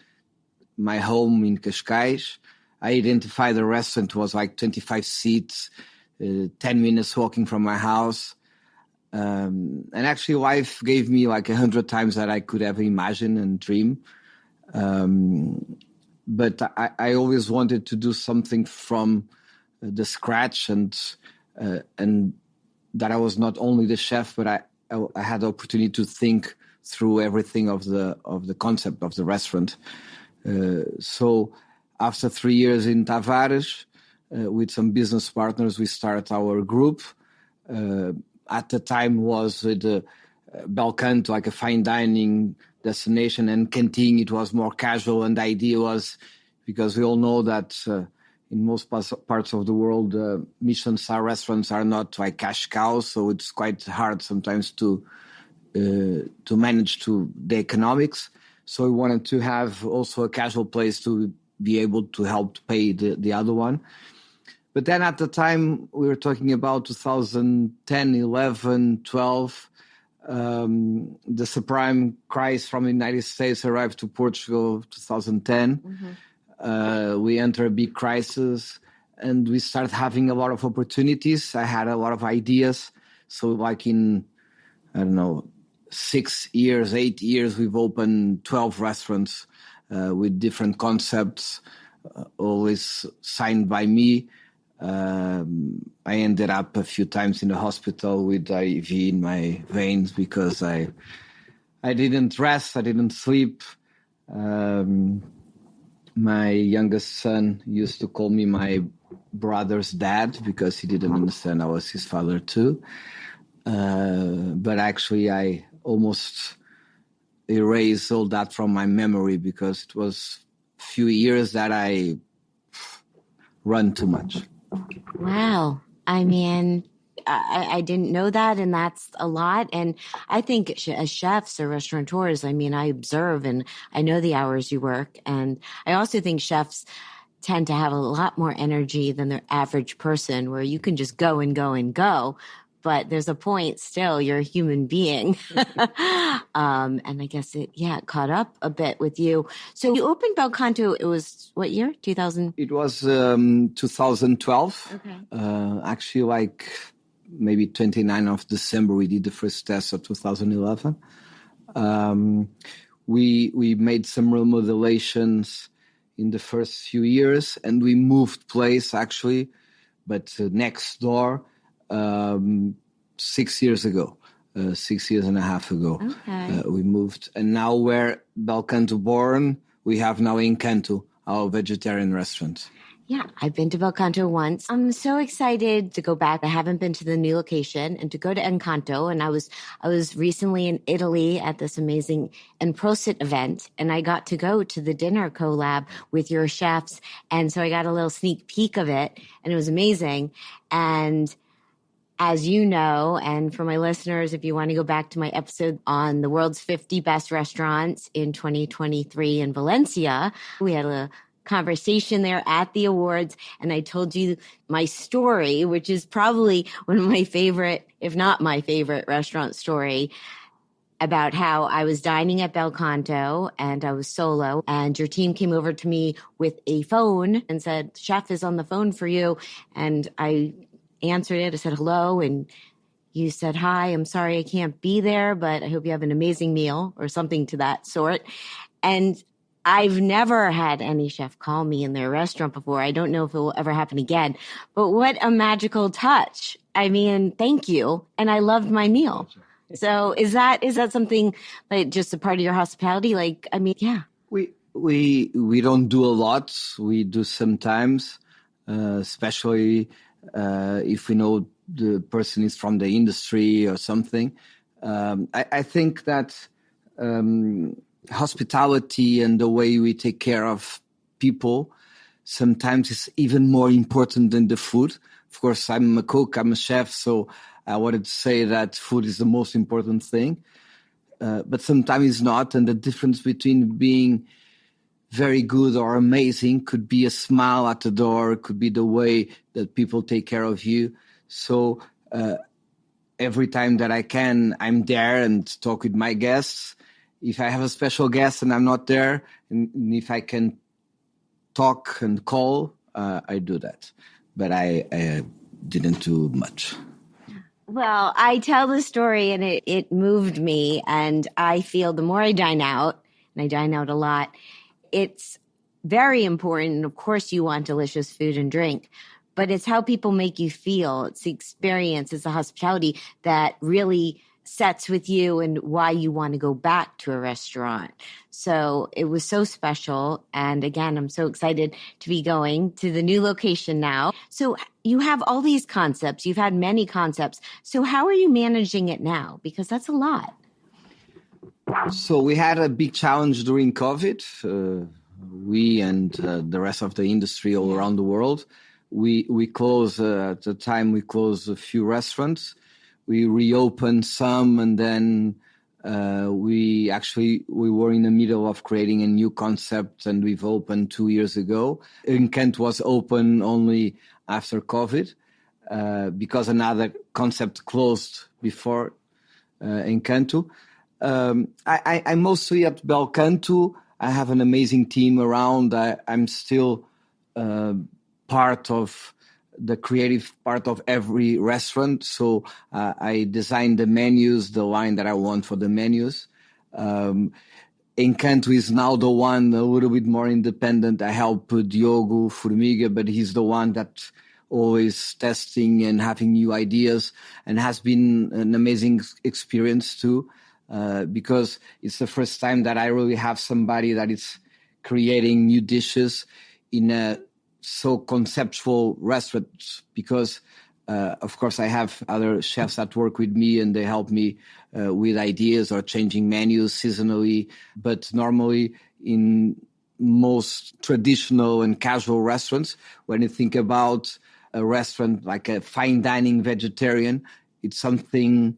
home in Cascais. I identified the restaurant was like 25 seats, 10 minutes walking from my house. And actually life gave me like 100 times that I could ever imagine and dream. But I always wanted to do something from the scratch and that I was not only the chef, but I had the opportunity to think through everything of the concept of the restaurant. So after 3 years in Tavares, with some business partners, we started our group. At the time was with Belcanto, like a fine dining destination, and canteen, it was more casual. And the idea was, because we all know that in most parts of the world, Michelin star restaurants are not like cash cows, so it's quite hard sometimes to manage the economics. So we wanted to have also a casual place to be able to help pay the other one. But then at the time, we were talking about 2010, 11, 12, the subprime crisis from the United States arrived to Portugal 2010. Mm-hmm. We entered a big crisis and we started having a lot of opportunities. I had a lot of ideas. So like in, 6 years, 8 years, we've opened 12 restaurants with different concepts, always signed by me. I ended up a few times in the hospital with IV in my veins because I didn't rest, I didn't sleep. My youngest son used to call me my brother's dad because he didn't understand I was his father too. But actually I almost erased all that from my memory because it was a few years that I run too much. Wow. I mean, I didn't know that, and that's a lot. And I think as chefs or restaurateurs, I mean, I observe and I know the hours you work. And I also think chefs tend to have a lot more energy than the average person, where you can just go and go and go. But there's a point still, you're a human being. And I guess it caught up a bit with you. So you opened Belcanto, it was what year? 2000? It was 2012. Okay. Actually, like maybe 29th of December, we did the first test of 2011. We made some remodelations in the first few years, and we moved place actually, but next door, 6 years ago, 6 years and a half ago, okay. We moved. And now where Belcanto born, we have now Encanto, our vegetarian restaurant. Yeah, I've been to Belcanto once. I'm so excited to go back. I haven't been to the new location and to go to Encanto. And I was recently in Italy at this amazing Prosit event, and I got to go to the dinner collab with your chefs. And so I got a little sneak peek of it, and it was amazing. And as you know, and for my listeners, if you want to go back to my episode on the world's 50 best restaurants in 2023 in Valencia, we had a conversation there at the awards, and I told you my story, which is probably one of my favorite, if not my favorite restaurant story, about how I was dining at Belcanto and I was solo, and your team came over to me with a phone and said, "Chef is on the phone for you." And I answered it. I said hello, and you said, "Hi, I'm sorry I can't be there, but I hope you have an amazing meal," or something to that sort. And I've never had any chef call me in their restaurant before. I don't know if it will ever happen again, but what a magical touch. I mean, thank you. And I loved my meal. So is that something like just a part of your hospitality? Like, I mean, yeah. We don't do a lot. We do sometimes, especially if we know the person is from the industry or something. I think that hospitality and the way we take care of people sometimes is even more important than the food. Of course, I'm a cook, I'm a chef, so I wanted to say that food is the most important thing. But sometimes it's not, and the difference between being very good or amazing could be a smile at the door, could be the way that people take care of you. So every time that I can, I'm there and talk with my guests. If I have a special guest and I'm not there, and if I can talk and call, I do that. But I didn't do much. Well, I tell the story and it moved me. And I feel the more I dine out, and I dine out a lot, it's very important. And of course, you want delicious food and drink, but it's how people make you feel. It's the experience, it's the hospitality that really sets with you and why you want to go back to a restaurant. So it was so special. And again, I'm so excited to be going to the new location now. So you have all these concepts. You've had many concepts. So how are you managing it now? Because that's a lot. So we had a big challenge during COVID. We and the rest of the industry all around the world. We closed, at the time we closed a few restaurants. We reopened some, and then we were in the middle of creating a new concept, and we've opened 2 years ago. Encanto was open only after COVID because another concept closed before Encanto. I'm mostly at Belcanto. I have an amazing team around. I'm still part of the creative part of every restaurant. So I design the menus, the line that I want for the menus. Encanto is now the one a little bit more independent. I help Diogo Formiga, but he's the one that always testing and having new ideas, and has been an amazing experience too. Because it's the first time that I really have somebody that is creating new dishes in a so conceptual restaurant. Because, of course, I have other chefs that work with me and they help me with ideas or changing menus seasonally. But normally in most traditional and casual restaurants, when you think about a restaurant like a fine dining vegetarian, it's something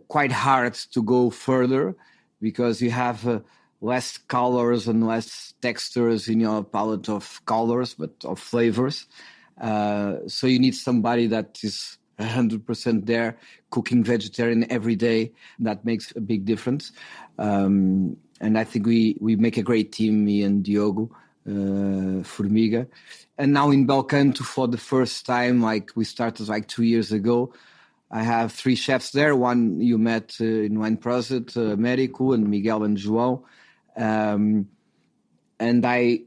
quite hard to go further because you have less colors and less textures in your palette of colors, but of flavors. So you need somebody that is 100% there, cooking vegetarian every day. That makes a big difference. And I think we make a great team, me and Diogo Formiga. And now in Belcanto, for the first time, we started 2 years ago, I have 3 chefs there. One you met in Wine Prosit, Mérico, and Miguel and João. And I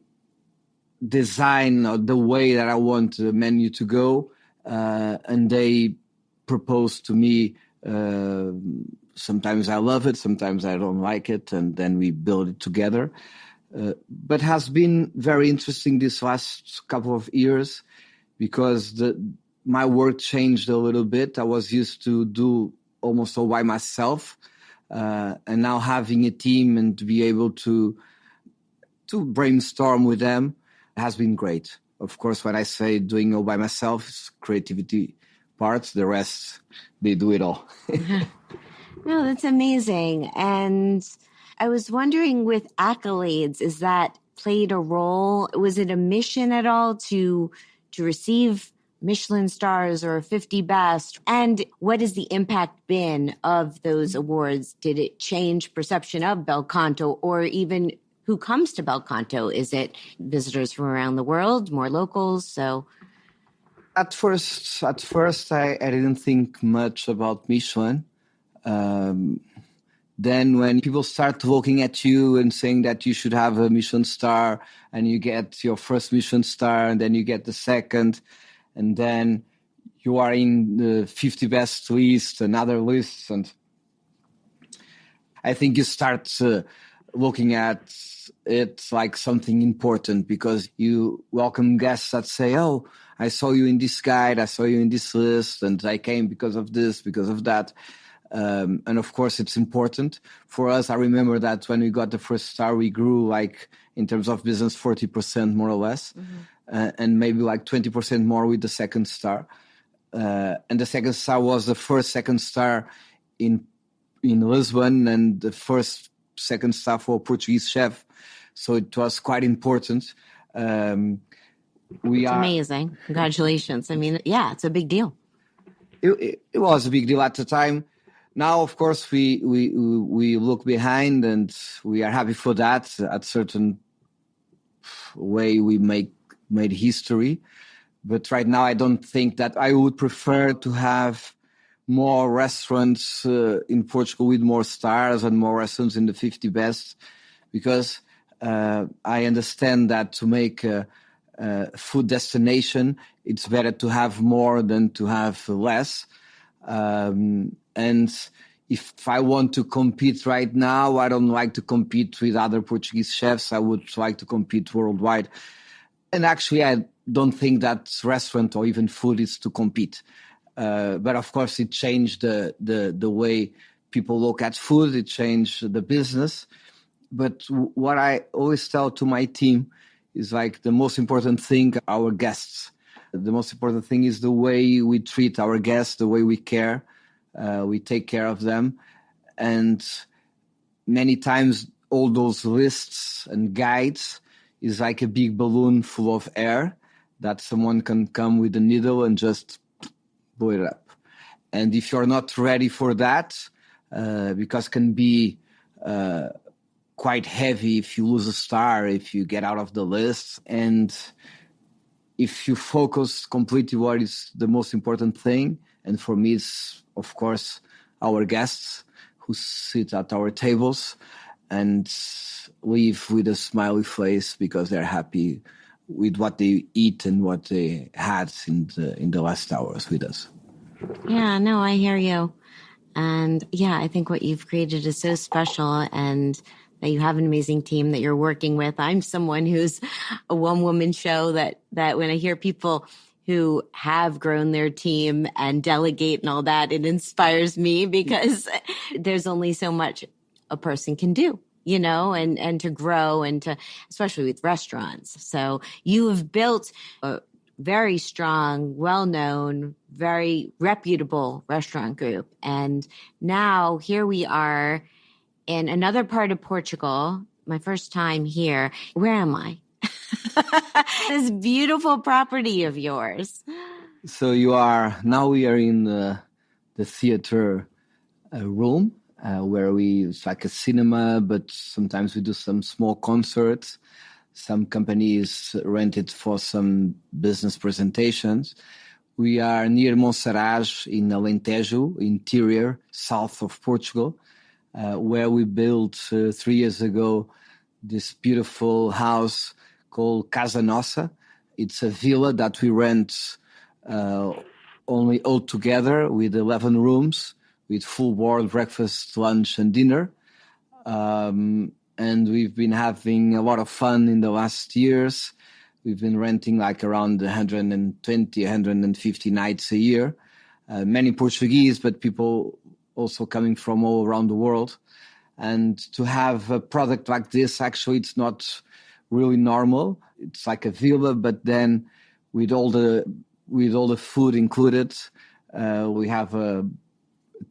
design the way that I want the menu to go. And they propose to me. Sometimes I love it, sometimes I don't like it. And then we build it together. But has been very interesting this last couple of years because my work changed a little bit. I was used to do almost all by myself. And now having a team and to be able to brainstorm with them has been great. Of course, when I say doing all by myself, it's creativity parts. The rest, they do it all. No, that's amazing. And I was wondering with accolades, is that played a role? Was it a mission at all to receive Michelin stars or 50 best? And what has the impact been of those awards? Did it change perception of Belcanto, or even who comes to Belcanto? Is it visitors from around the world, more locals? So At first, I didn't think much about Michelin. Then when people start looking at you and saying that you should have a Michelin star, and you get your first Michelin star, and then you get the second, and then you are in the 50 best list and other lists. And I think you start looking at it like something important, because you welcome guests that say, oh, I saw you in this guide, I saw you in this list, and I came because of this, because of that. And of course, it's important for us. I remember that when we got the first star, we grew in terms of business, 40% more or less, and maybe 20% more with the second star. And the second star was the first second star in Lisbon, and the first second star for a Portuguese chef. So it was quite important. It's amazing. Congratulations. I mean, yeah, it's a big deal. It was a big deal at the time. Now, of course, we look behind, and we are happy for that. At certain way, we made history. But right now, I don't think that I would prefer to have more restaurants in Portugal with more stars and more restaurants in the 50 best, because I understand that to make a food destination, it's better to have more than to have less. And if I want to compete right now, I don't like to compete with other Portuguese chefs. I would like to compete worldwide. And actually, I don't think that restaurant or even food is to compete. But of course, it changed the way people look at food. It changed the business. But what I always tell to my team is like the most important thing, our guests. The most important thing is the way we treat our guests, the way we care. We take care of them. And many times all those lists and guides is like a big balloon full of air that someone can come with a needle and just blow it up. And if you're not ready for that, because can be quite heavy if you lose a star, if you get out of the list. And if you focus completely what is the most important thing, and for me it's, of course, our guests who sit at our tables and leave with a smiley face because they're happy with what they eat and what they had in the last hours with us. Yeah, no, I hear you. And yeah, I think what you've created is so special, and that you have an amazing team that you're working with. I'm someone who's a one-woman show that when I hear people who have grown their team and delegate and all that, it inspires me because there's only so much a person can do, you know, and to grow and to, especially with restaurants. So you have built a very strong, well-known, very reputable restaurant group. And now here we are in another part of Portugal, my first time here. Where am I? This beautiful property of yours. So we are in the theater room where it's like a cinema, but sometimes we do some small concerts. Some companies rent it for some business presentations. We are near Monsaraz in Alentejo, interior, south of Portugal, where we built 3 years ago this beautiful house called Casa Nossa. It's a villa that we rent only all together with 11 rooms, with full board, breakfast, lunch, and dinner. And we've been having a lot of fun in the last years. We've been renting like around 120, 150 nights a year. Many Portuguese, but people also coming from all around the world. And to have a product like this, actually, it's not really normal. It's like a villa, but then with all the food included, we have a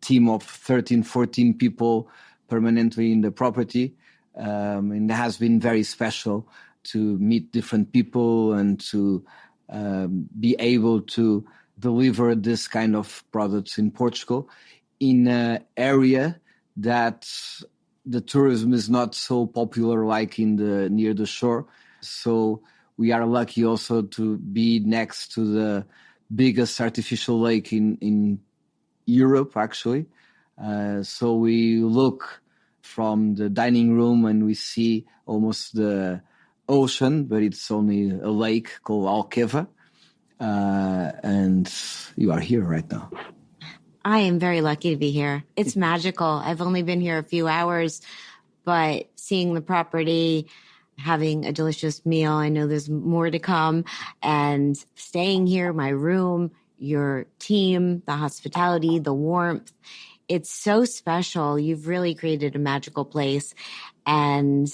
team of 13, 14 people permanently in the property. And it has been very special to meet different people and to be able to deliver this kind of products in Portugal in an area that the tourism is not so popular like near the shore. So we are lucky also to be next to the biggest artificial lake in Europe, actually. So we look from the dining room and we see almost the ocean, but it's only a lake called Alqueva. And you are here right now. I am very lucky to be here. It's magical. I've only been here a few hours, but seeing the property, having a delicious meal, I know there's more to come, and staying here, my room, your team, the hospitality, the warmth, it's so special. You've really created a magical place, and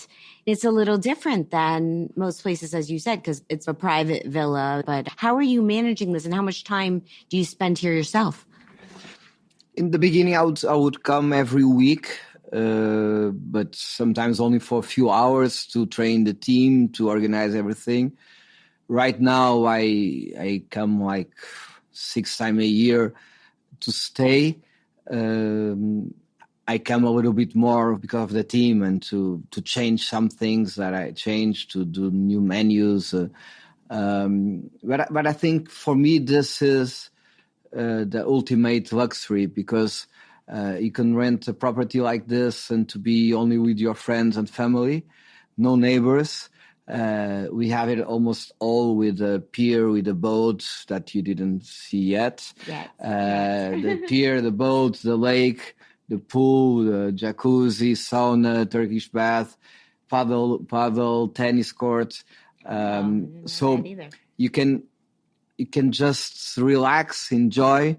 it's a little different than most places, as you said, because it's a private villa. But how are you managing this, and how much time do you spend here yourself? In the beginning, I would come every week, but sometimes only for a few hours to train the team, to organize everything. Right now, I come like 6 times a year to stay. I come a little bit more because of the team and to change some things that I changed, to do new menus. But I think for me, this is the ultimate luxury, because you can rent a property like this and to be only with your friends and family, no neighbors. We have it almost all with a pier, with a boat that you didn't see yet. Yes. The pier, the boat, the lake, the pool, the jacuzzi, sauna, Turkish bath, paddle, tennis court. So you can just relax, enjoy.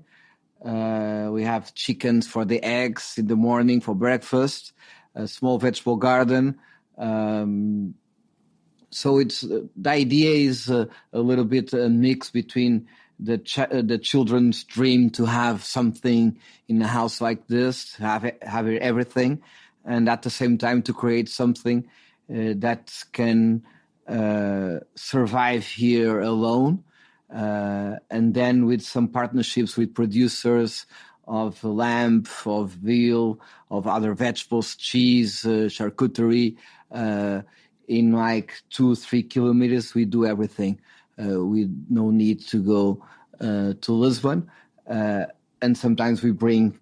We have chickens for the eggs in the morning for breakfast, a small vegetable garden. So the idea is a little bit a mix between the children's dream to have something in a house like this, have everything, and at the same time to create something that can survive here alone. And then with some partnerships with producers of lamb, of veal, of other vegetables, cheese, charcuterie. In like 2-3 kilometers, we do everything. We no need to go to Lisbon. And sometimes we bring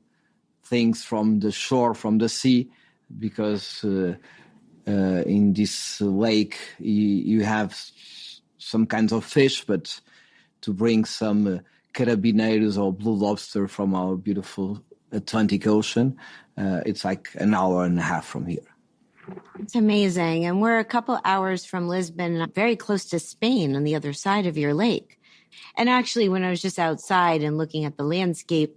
things from the shore, from the sea, because in this lake you have some kinds of fish, but to bring some carabineiros or blue lobster from our beautiful Atlantic Ocean, it's like an hour and a half from here. It's amazing. And we're a couple hours from Lisbon, very close to Spain on the other side of your lake. And actually, when I was just outside and looking at the landscape,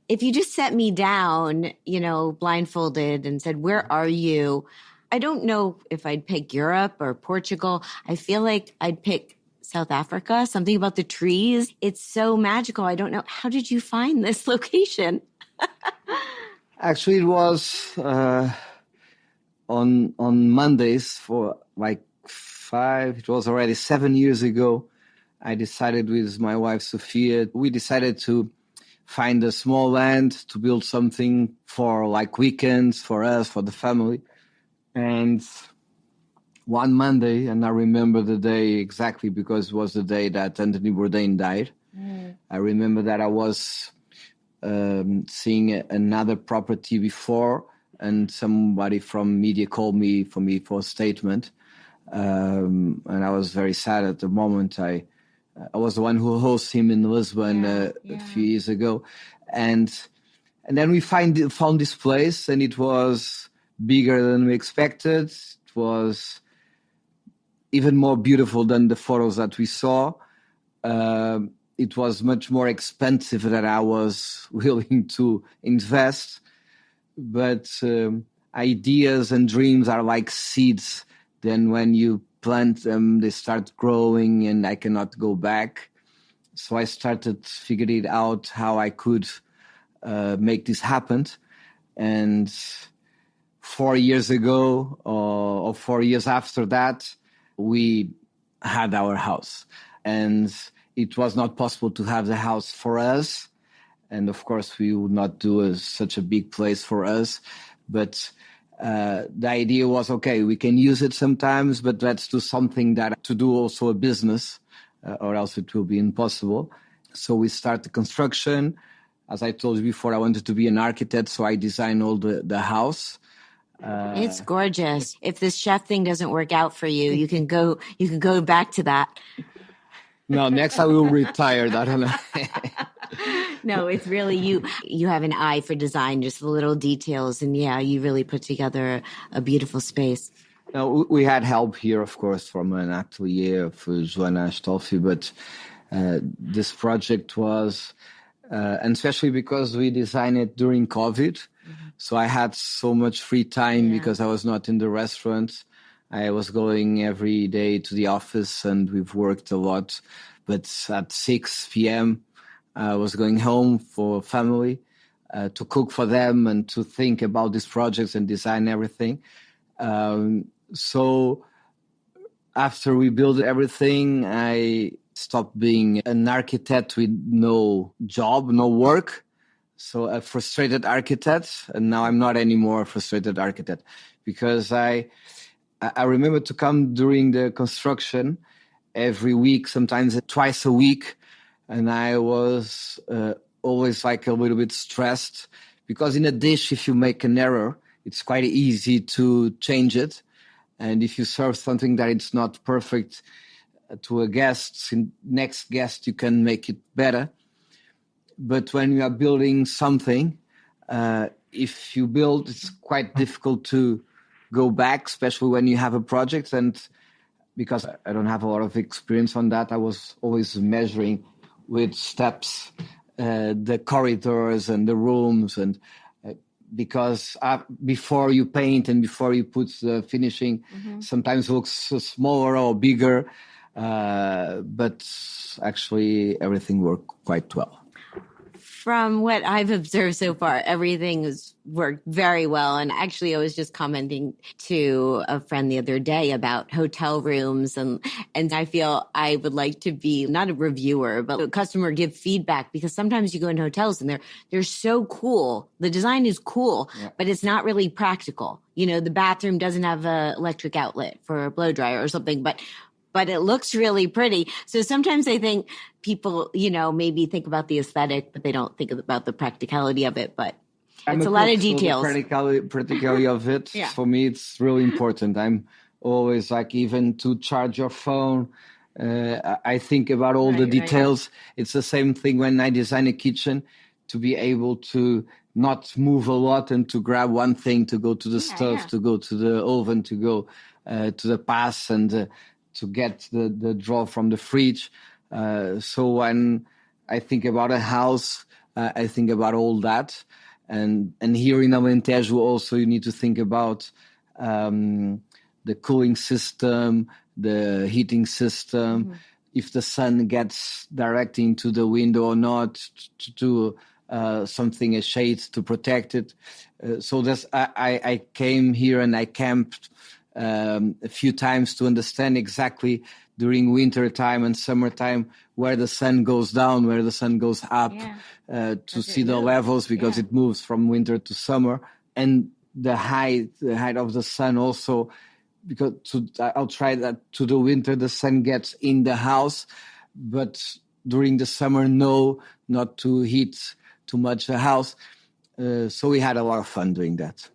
if you just set me down, blindfolded and said, "Where are you?" I don't know if I'd pick Europe or Portugal. I feel like I'd pick South Africa, something about the trees. It's so magical. I don't know. How did you find this location? Actually, it was on Mondays for like it was already 7 years ago. I decided with my wife, Sofia, we decided to find a small land to build something for like weekends for us, for the family. And one Monday, and I remember the day exactly because it was the day that Anthony Bourdain died. I remember that I was seeing another property before, and somebody from media called me for a statement. And I was very sad at the moment. I was the one who hosted him in Lisbon a few years ago. And then we found this place, and it was bigger than we expected. It was even more beautiful than the photos that we saw. It was much more expensive than I was willing to invest. But ideas and dreams are like seeds. Then when you plant them, they start growing, and I cannot go back. So I started figuring out how I could make this happen. And 4 years ago, or 4 years after that, we had our house. And it was not possible to have the house for us. And of course, we would not do such a big place for us. But the idea was, okay, we can use it sometimes, but let's do something to do also a business, or else it will be impossible. So we start the construction. As I told you before, I wanted to be an architect, so I designed all the house. It's gorgeous. If this chef thing doesn't work out for you, you can go back to that. No, next I will retire. I don't know. No, it's really you have an eye for design, just the little details. And you really put together a beautiful space. No, we had help here, of course, from an atelier of Joana Astolfi, but this project was, and especially because we designed it during COVID. Mm-hmm. So I had so much free time because I was not in the restaurant. I was going every day to the office, and we've worked a lot. But at 6 p.m., I was going home for family to cook for them and to think about these projects and design everything. So after we built everything, I stopped being an architect with no job, no work. So a frustrated architect. And now I'm not anymore a frustrated architect, because I remember to come during the construction every week, sometimes twice a week. And I was always like a little bit stressed, because in a dish, if you make an error, it's quite easy to change it. And if you serve something that it's not perfect to a guest, next guest, you can make it better. But when you are building something, If you build, it's quite difficult to go back, especially when you have a project. And because I don't have a lot of experience on that, I was always measuring with steps the corridors and the rooms, and because before you paint and before you put the finishing, sometimes it looks smaller or bigger, but actually everything worked quite well. From what I've observed so far, everything has worked very well. And actually, I was just commenting to a friend the other day about hotel rooms. And I feel I would like to be not a reviewer, but a customer, give feedback, because sometimes you go into hotels and they're so cool. The design is cool, but it's not really practical. You know, the bathroom doesn't have an electric outlet for a blow dryer or something, but it looks really pretty. So sometimes I think people, you know, maybe think about the aesthetic, but they don't think about the practicality of it. But it's a lot of details. The practicality of it, for me, it's really important. I'm always like, even to charge your phone, I think about all the details. Right. It's the same thing when I design a kitchen, to be able to not move a lot and to grab one thing, to go to the stove, to go to the oven, to go to the pass, and to get the drawer from the fridge. So when I think about a house, I think about all that. And here in Alentejo also, you need to think about the cooling system, the heating system, if the sun gets directly into the window or not, to do something, a shade to protect it. So I came here and I camped a few times to understand exactly during winter time and summertime where the sun goes down, where the sun goes up, to see the levels, because it moves from winter to summer, and the height of the sun also, because I'll try that to the winter the sun gets in the house, but during the summer not to heat too much the house. So we had a lot of fun doing that.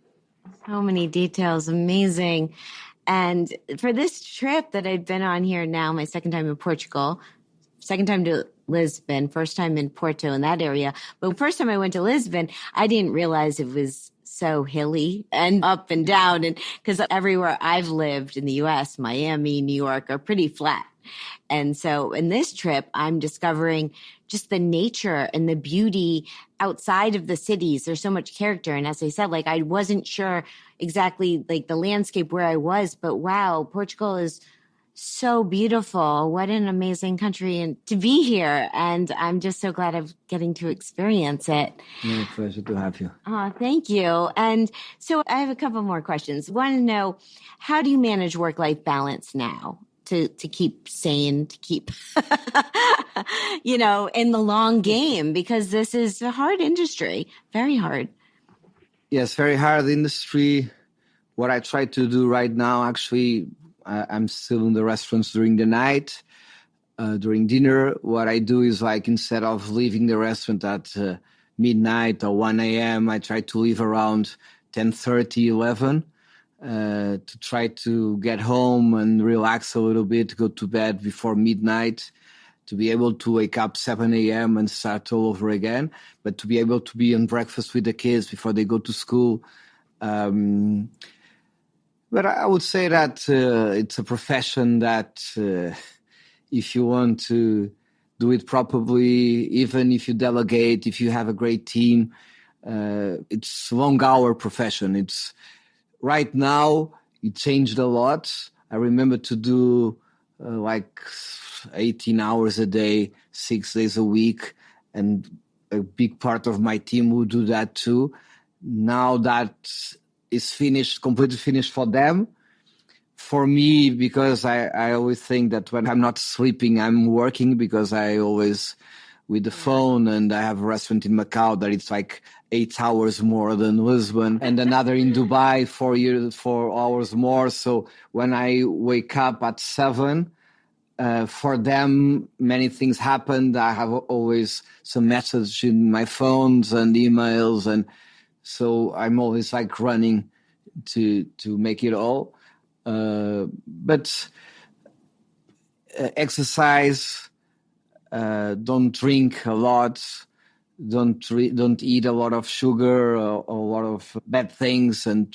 So many details. Amazing. And for this trip that I've been on here now, my second time in Portugal, second time to Lisbon, first time in Porto, in that area. But first time I went to Lisbon, I didn't realize it was so hilly and up and down. And because everywhere I've lived in the US, Miami, New York, are pretty flat. And so in this trip, I'm discovering just the nature and the beauty outside of the cities. There's so much character. And as I said, like, I wasn't sure exactly like the landscape where I was, but wow, Portugal is so beautiful. What an amazing country, and to be here. And I'm just so glad I'm getting to experience it. My pleasure to have you. Oh, thank you. And so I have a couple more questions. Want to know, how do you manage work-life balance now? To keep sane, to keep, in the long game, because this is a hard industry, very hard. Yes, very hard industry. What I try to do right now, actually, I'm still in the restaurants during the night, during dinner. What I do is, like, instead of leaving the restaurant at midnight or 1 a.m., I try to leave around 10:30, 11. To try to get home and relax a little bit, go to bed before midnight, to be able to wake up 7 a.m. and start all over again, but to be able to be on breakfast with the kids before they go to school. But I would say that it's a profession that if you want to do it properly, even if you delegate, if you have a great team, it's a long-hour profession. Right now, it changed a lot. I remember to do like 18 hours a day, 6 days a week, and a big part of my team would do that too. Now that is finished, completely finished for them. For me, because I always think that when I'm not sleeping, I'm working, because I always with the phone, and I have a restaurant in Macau that it's like 8 hours more than Lisbon, and another in Dubai 4 hours more. So when I wake up at 7, for them, many things happened. I have always some messages in my phones and emails, and so I'm always like running to make it all. But exercise, don't drink a lot, don't eat a lot of sugar or a lot of bad things, and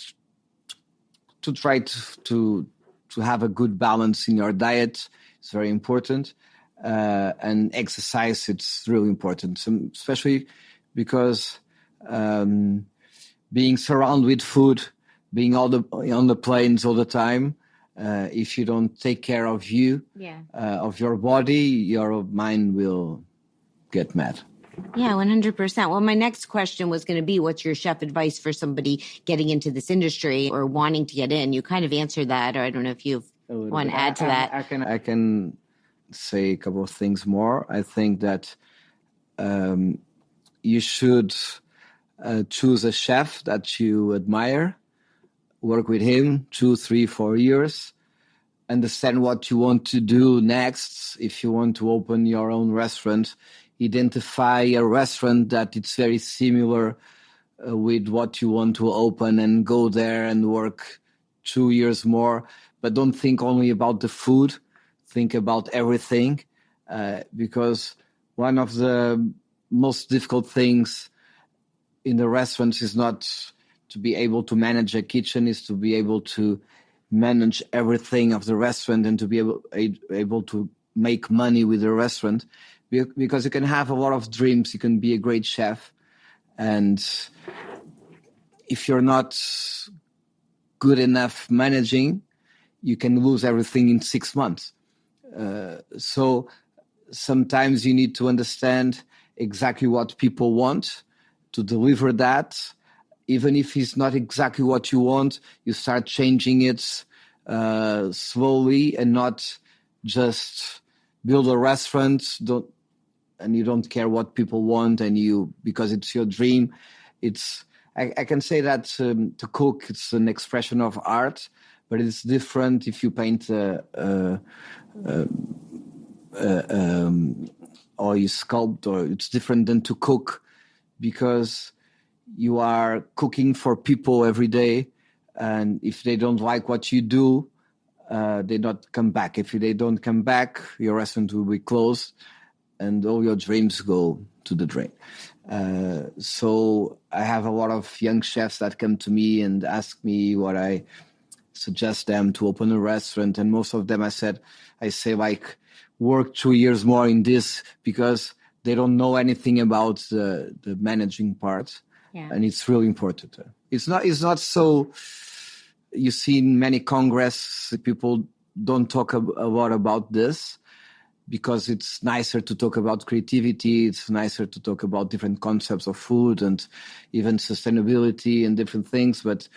to try to have a good balance in your diet is very important. And exercise, it's really important, especially because being surrounded with food, being on the planes all the time, if you don't take care of you, of your body, your mind will get mad. Yeah, 100%. Well, my next question was going to be, what's your chef advice for somebody getting into this industry or wanting to get in? You kind of answered that, or I don't know if you want to add to that. I can say a couple of things more. I think that you should choose a chef that you admire, work with him 2, 3, 4 years, understand what you want to do next. If you want to open your own restaurant, identify a restaurant that it's very similar with what you want to open, and go there and work 2 years more. But don't think only about the food. Think about everything, because one of the most difficult things in the restaurants is not to be able to manage a kitchen, is to be able to manage everything of the restaurant and to be able to make money with the restaurant. Because you can have a lot of dreams, you can be a great chef, and if you're not good enough managing, you can lose everything in 6 months. So sometimes you need to understand exactly what people want, to deliver that. Even if it's not exactly what you want, you start changing it slowly, and not just build a restaurant and you don't care what people want, and because it's your dream. I can say that to cook, it's an expression of art, but it's different if you paint or you sculpt, or it's different than to cook, because you are cooking for people every day, and if they don't like what you do, they not come back. If they don't come back, your restaurant will be closed, and all your dreams go to the drain. So I have a lot of young chefs that come to me and ask me what I suggest them to open a restaurant, and most of them I say like, work 2 years more in this, because they don't know anything about the managing part. Yeah. And it's really important. It's not so. You see in many congress, people don't talk a lot about this, because it's nicer to talk about creativity. It's nicer to talk about different concepts of food and even sustainability and different things. But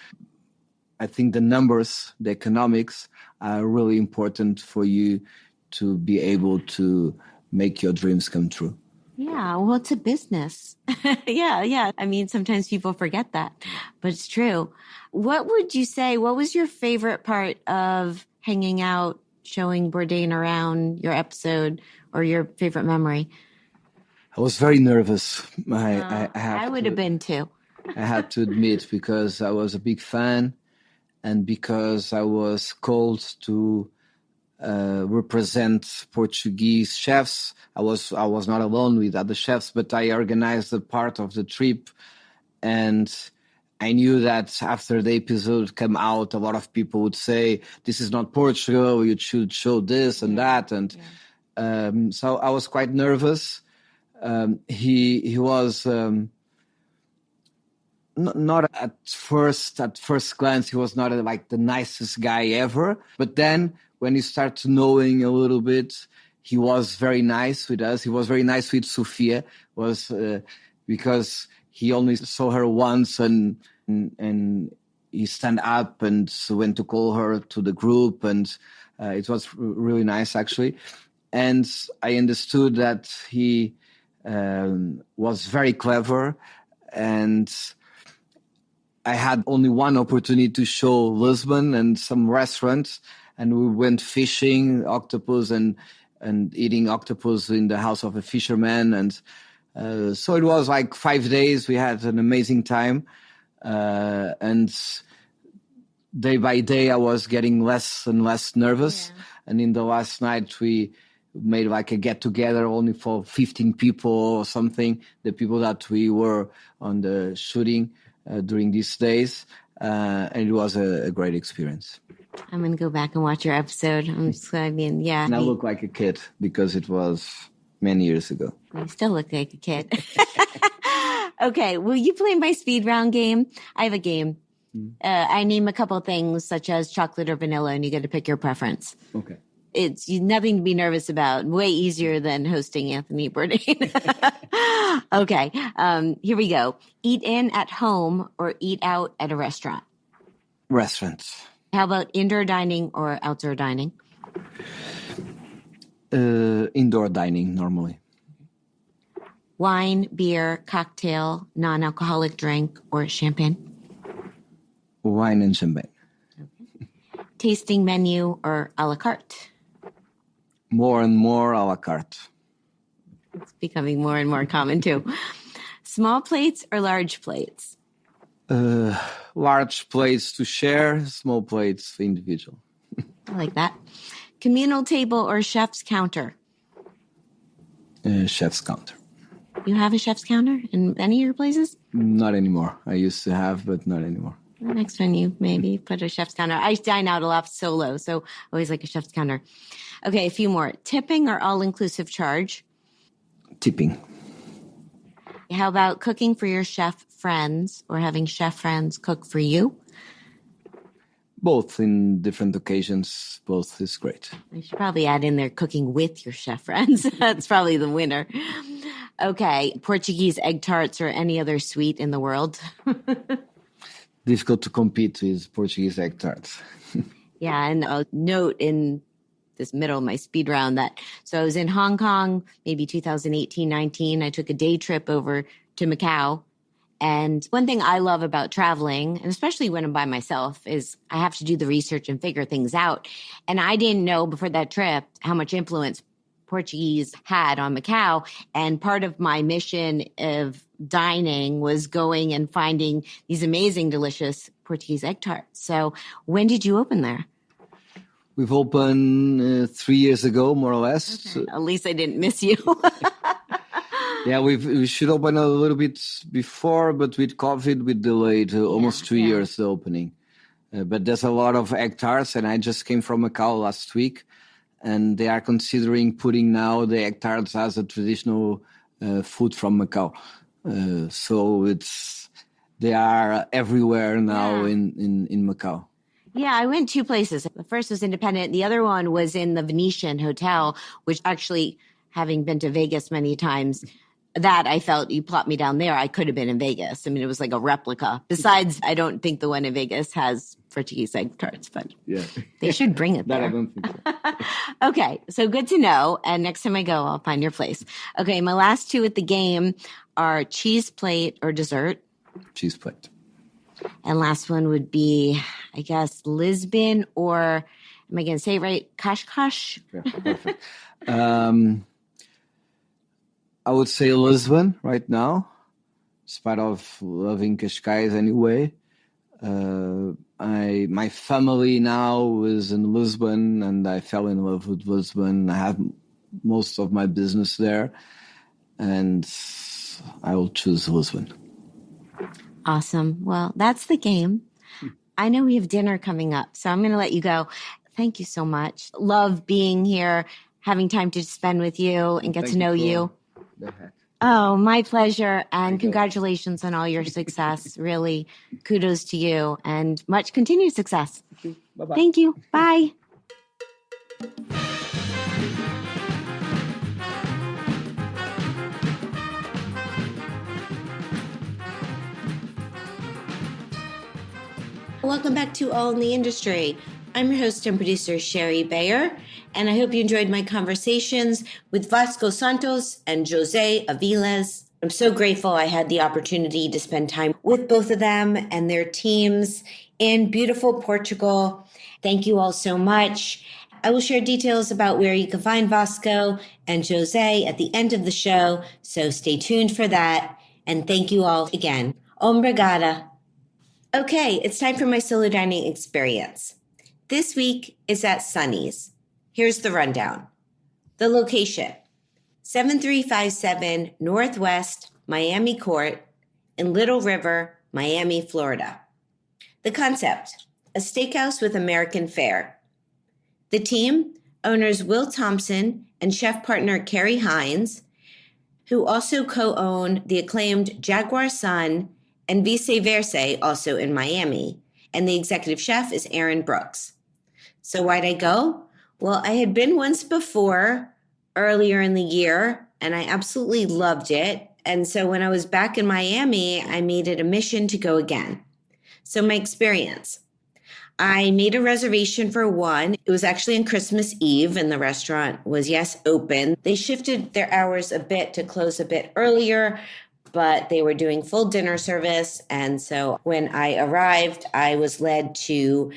I think the numbers, the economics, are really important for you to be able to make your dreams come true. Yeah, well, it's a business. Yeah. I mean, sometimes people forget that, but it's true. What would you say, what was your favorite part of hanging out, showing Bourdain around your episode, or your favorite memory? I was very nervous. I would have been too. I had to admit, because I was a big fan, and because I was called to represent Portuguese chefs. I was not alone with other chefs, but I organized a part of the trip, and I knew that after the episode came out, a lot of people would say, "This is not Portugal. You should show this and that." And so I was quite nervous. He was not at first glance. He was not like the nicest guy ever, but then when you start knowing a little bit, he was very nice with us. He was very nice with Sofia, because he only saw her once, and he stand up and went to call her to the group, and it was really nice, actually. And I understood that he was very clever, and I had only one opportunity to show Lisbon and some restaurants, and we went fishing octopus and eating octopus in the house of a fisherman. And so it was like 5 days. We had an amazing time. And day by day, I was getting less and less nervous. Yeah. And in the last night, we made like a get-together only for 15 people or something, the people that we were on the shooting during these days. And it was a great experience. I'm going to go back and watch your episode. Yeah. And I look like a kid because it was many years ago. You still look like a kid. Okay, will you play my speed round game? I have a game. I name a couple of things such as chocolate or vanilla, and you get to pick your preference. Okay. It's nothing to be nervous about. Way easier than hosting Anthony Bourdain. Okay, here we go. Eat in at home or eat out at a restaurant? Restaurants. How about indoor dining or outdoor dining? Indoor dining, normally. Wine, beer, cocktail, non-alcoholic drink, or champagne? Wine and champagne. Okay. Tasting menu or a la carte? More and more a la carte. It's becoming more and more common too. Small plates or large plates? Large plates to share, small plates for individual. I like that. Communal table or chef's counter? Chef's counter. You have a chef's counter in any of your places? Not anymore. I used to have, but not anymore. The next one, you maybe put a chef's counter. I dine out a lot solo, so always like a chef's counter. Okay, a few more. Tipping or all-inclusive charge? Tipping. How about cooking for your chef friends or having chef friends cook for you? Both in different occasions. Both is great. I should probably add in there cooking with your chef friends. That's probably the winner. Okay, Portuguese egg tarts or any other sweet in the world? Difficult to compete with Portuguese egg tarts. Yeah, and I'll note in this middle of my speed round that, so I was in Hong Kong, maybe 2018-19. I took a day trip over to Macau. And one thing I love about traveling, and especially when I'm by myself, is I have to do the research and figure things out. And I didn't know before that trip how much influence Portuguese had on Macau. And part of my mission of dining was going and finding these amazing, delicious Portuguese egg tarts. So when did you open there? We've opened 3 years ago, more or less. Okay. At least I didn't miss you. Yeah, we should open a little bit before, but with COVID, we delayed almost 2 years the opening. But there's a lot of egg tarts, and I just came from Macau last week, and they are considering putting now the egg tarts as a traditional food from Macau. So they are everywhere now in Macau. Yeah, I went 2 places. The first was independent. The other one was in the Venetian Hotel, which actually, having been to Vegas many times, that I felt you plopped me down there, I could have been in Vegas. I mean, it was like a replica. Besides, I don't think the one in Vegas has Portuguese egg tarts, but they should bring it there. That I don't think so. Okay, so good to know. And next time I go, I'll find your place. Okay, my last 2 at the game are cheese plate or dessert. Cheese plate. And last one would be, I guess, Lisbon or, am I going to say it right? Cascais? Yeah, perfect. I would say Lisbon right now, in spite of loving Cascais anyway. My family now is in Lisbon, and I fell in love with Lisbon. I have most of my business there, and I will choose Lisbon. Awesome. Well, that's the game. I know we have dinner coming up, so I'm going to let you go. Thank you so much. Love being here, having time to spend with you and get to know you. Oh, my pleasure. And congratulations on all your success. Really, kudos to you and much continued success. Thank you. Bye-bye. Thank you. Bye. Welcome back to All in the Industry. I'm your host and producer, Shari Bayer, and I hope you enjoyed my conversations with Vasco Santos and José Avillez. I'm so grateful I had the opportunity to spend time with both of them and their teams in beautiful Portugal. Thank you all so much. I will share details about where you can find Vasco and José at the end of the show, so stay tuned for that. And thank you all again. Obrigada. Okay, it's time for my solo dining experience. This week is at Sunny's. Here's the rundown. The location, 7357 Northwest Miami Court in Little River, Miami, Florida. The concept, a steakhouse with American fare. The team, owners Will Thompson and chef partner Carrie Hines, who also co-own the acclaimed Jaguar Sun and Vice Versa, also in Miami. And the executive chef is Aaron Brooks. So why'd I go? Well, I had been once before earlier in the year, and I absolutely loved it. And so when I was back in Miami, I made it a mission to go again. So my experience, I made a reservation for one. It was actually on Christmas Eve, and the restaurant was, yes, open. They shifted their hours a bit to close a bit earlier, but they were doing full dinner service. And so when I arrived, I was led to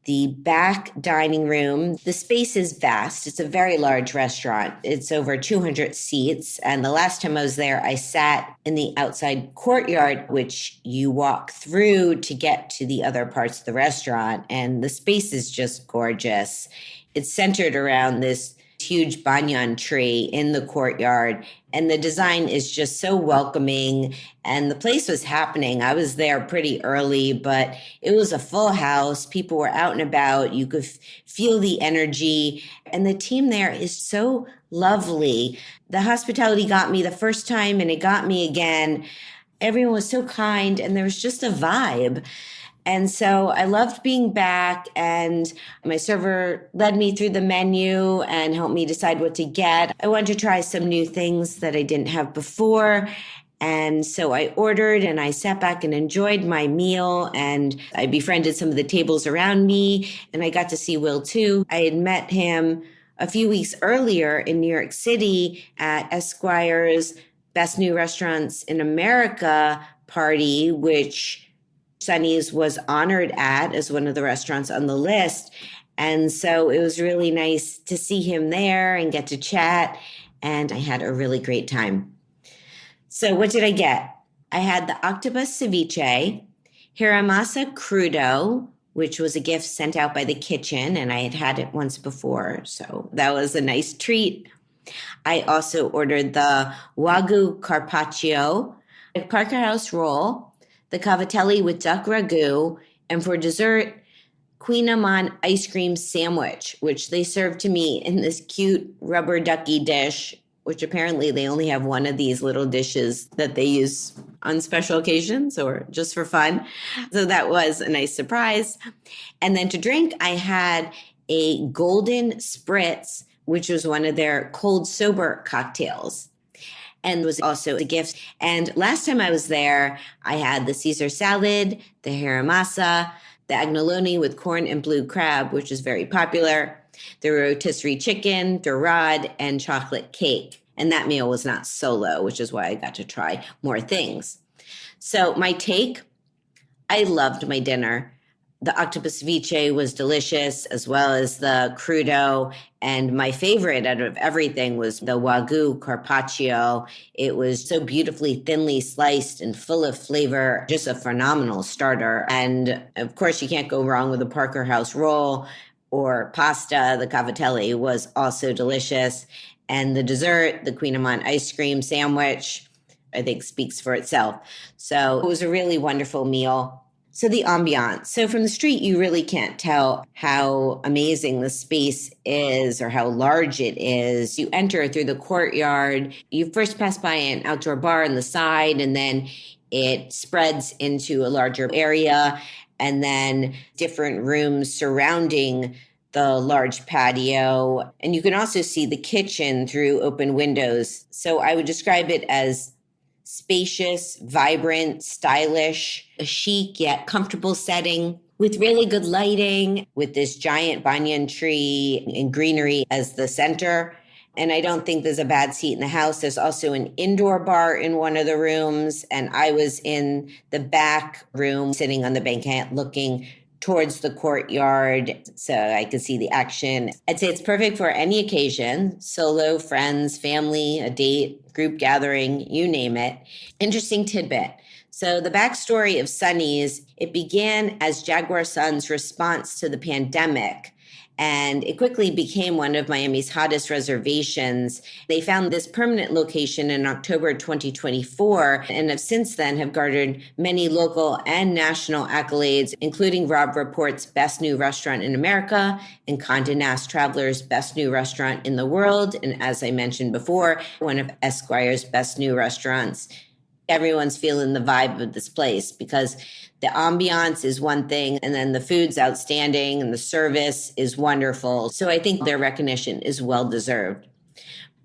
the back dining room. The space is vast. It's a very large restaurant. It's over 200 seats. And the last time I was there, I sat in the outside courtyard, which you walk through to get to the other parts of the restaurant. And the space is just gorgeous. It's centered around this huge banyan tree in the courtyard. And the design is just so welcoming. And the place was happening. I was there pretty early, but it was a full house. People were out and about. You could feel the energy. And the team there is so lovely. The hospitality got me the first time, and it got me again. Everyone was so kind, and there was just a vibe. And so I loved being back, and my server led me through the menu and helped me decide what to get. I wanted to try some new things that I didn't have before. And so I ordered, and I sat back and enjoyed my meal, and I befriended some of the tables around me, and I got to see Will too. I had met him a few weeks earlier in New York City at Esquire's Best New Restaurants in America party, which Sonny's was honored at as one of the restaurants on the list. And so it was really nice to see him there and get to chat. And I had a really great time. So what did I get? I had the octopus ceviche, hiramasa crudo, which was a gift sent out by the kitchen. And I had had it once before. So that was a nice treat. I also ordered the wagyu carpaccio, a Parker House roll, the cavatelli with duck ragu, and for dessert, Queen Amman ice cream sandwich, which they served to me in this cute rubber ducky dish, which apparently they only have one of these little dishes that they use on special occasions or just for fun. So that was a nice surprise. And then to drink, I had a golden spritz, which was one of their cold sober cocktails, and was also a gift. And last time I was there, I had the Caesar salad, the hiramasa, the agnoloni with corn and blue crab, which is very popular, the rotisserie chicken, dorade, and chocolate cake. And that meal was not solo, which is why I got to try more things. So my take, I loved my dinner. The octopus ceviche was delicious, as well as the crudo. And my favorite out of everything was the wagyu carpaccio. It was so beautifully thinly sliced and full of flavor, just a phenomenal starter. And of course, you can't go wrong with a Parker House roll or pasta. The cavatelli was also delicious. And the dessert, the Queen Amman ice cream sandwich, I think speaks for itself. So it was a really wonderful meal. So the ambiance. So from the street, you really can't tell how amazing the space is or how large it is. You enter through the courtyard. You first pass by an outdoor bar on the side, and then it spreads into a larger area, and then different rooms surrounding the large patio. And you can also see the kitchen through open windows. So I would describe it as spacious, vibrant, stylish, a chic yet comfortable setting with really good lighting, with this giant banyan tree and greenery as the center. And I don't think there's a bad seat in the house. There's also an indoor bar in one of the rooms. And I was in the back room sitting on the banquette looking towards the courtyard so I could see the action. I'd say it's perfect for any occasion, solo, friends, family, a date, group gathering, you name it. Interesting tidbit. So the backstory of Sonny's, it began as Jaguar Sun's response to the pandemic. and it quickly became one of Miami's hottest reservations. They found this permanent location in October 2024 and have since then have garnered many local and national accolades, including Rob Report's Best New Restaurant in America and Condé Nast Traveler's Best New Restaurant in the World. And as I mentioned before, one of Esquire's Best New Restaurants. Everyone's feeling the vibe of this place because the ambiance is one thing, and then the food's outstanding and the service is wonderful. So I think their recognition is well-deserved.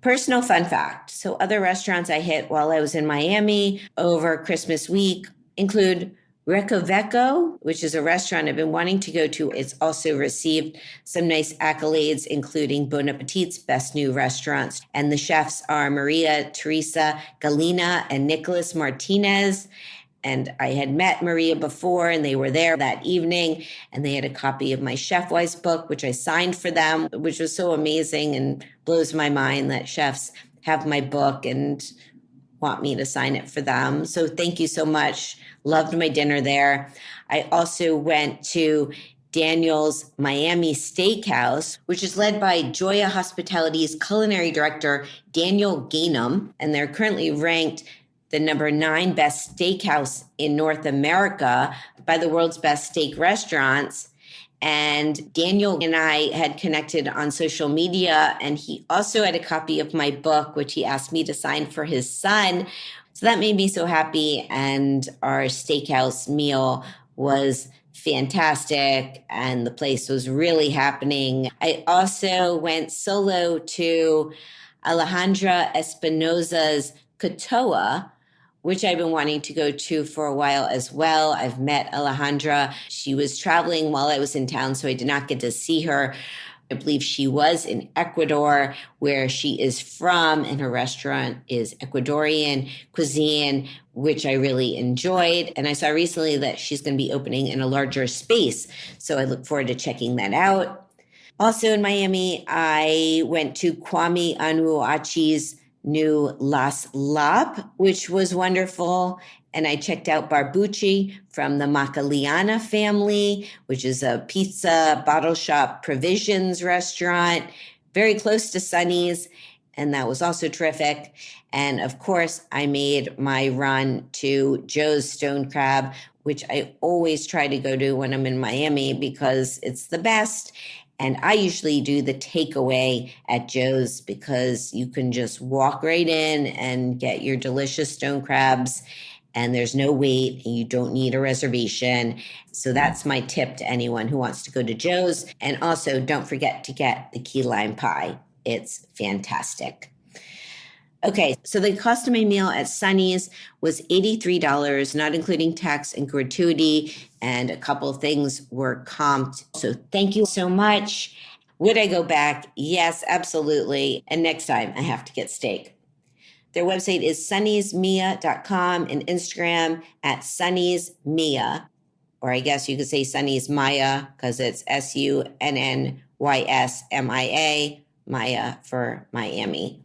Personal fun fact. So other restaurants I hit while I was in Miami over Christmas week include Recoveco, which is a restaurant I've been wanting to go to. It's also received some nice accolades, including Bon Appetit's Best New Restaurants. And the chefs are Maria Teresa Galina and Nicholas Martinez. And I had met Maria before, and they were there that evening, and they had a copy of my Chef Wise book, which I signed for them, which was so amazing and blows my mind that chefs have my book and want me to sign it for them. So thank you so much. Loved my dinner there. I also went to Daniel's Miami Steakhouse, which is led by Joya Hospitality's culinary director, Daniel Gainham, and they're currently ranked the number 9 best steakhouse in North America by the world's best steak restaurants. And Daniel and I had connected on social media, and he also had a copy of my book, which he asked me to sign for his son. So that made me so happy. And our steakhouse meal was fantastic, and the place was really happening. I also went solo to Alejandra Espinosa's Katoa, which I've been wanting to go to for a while as well. I've met Alejandra. She was traveling while I was in town, so I did not get to see her. I believe she was in Ecuador, where she is from, and her restaurant is Ecuadorian cuisine, which I really enjoyed. And I saw recently that she's going to be opening in a larger space, so I look forward to checking that out. Also in Miami, I went to Kwame Anuachi's new Las Lap, which was wonderful. And I checked out Barbucci from the Macaliana family, which is a pizza, bottle shop, provisions restaurant, very close to Sunny's. And that was also terrific. And of course, I made my run to Joe's Stone Crab, which I always try to go to when I'm in Miami because it's the best. And I usually do the takeaway at Joe's because you can just walk right in and get your delicious stone crabs, and there's no wait and you don't need a reservation. So that's my tip to anyone who wants to go to Joe's. And also don't forget to get the key lime pie. It's fantastic. Okay, so the cost of my meal at Sunny's was $83, not including tax and gratuity, and a couple of things were comped. So thank you so much. Would I go back? Yes, absolutely. And next time I have to get steak. Their website is sunnysmia.com and Instagram at sunnysmia, or I guess you could say Sunny's Maya because it's SUNNYSMIA, Maya for Miami.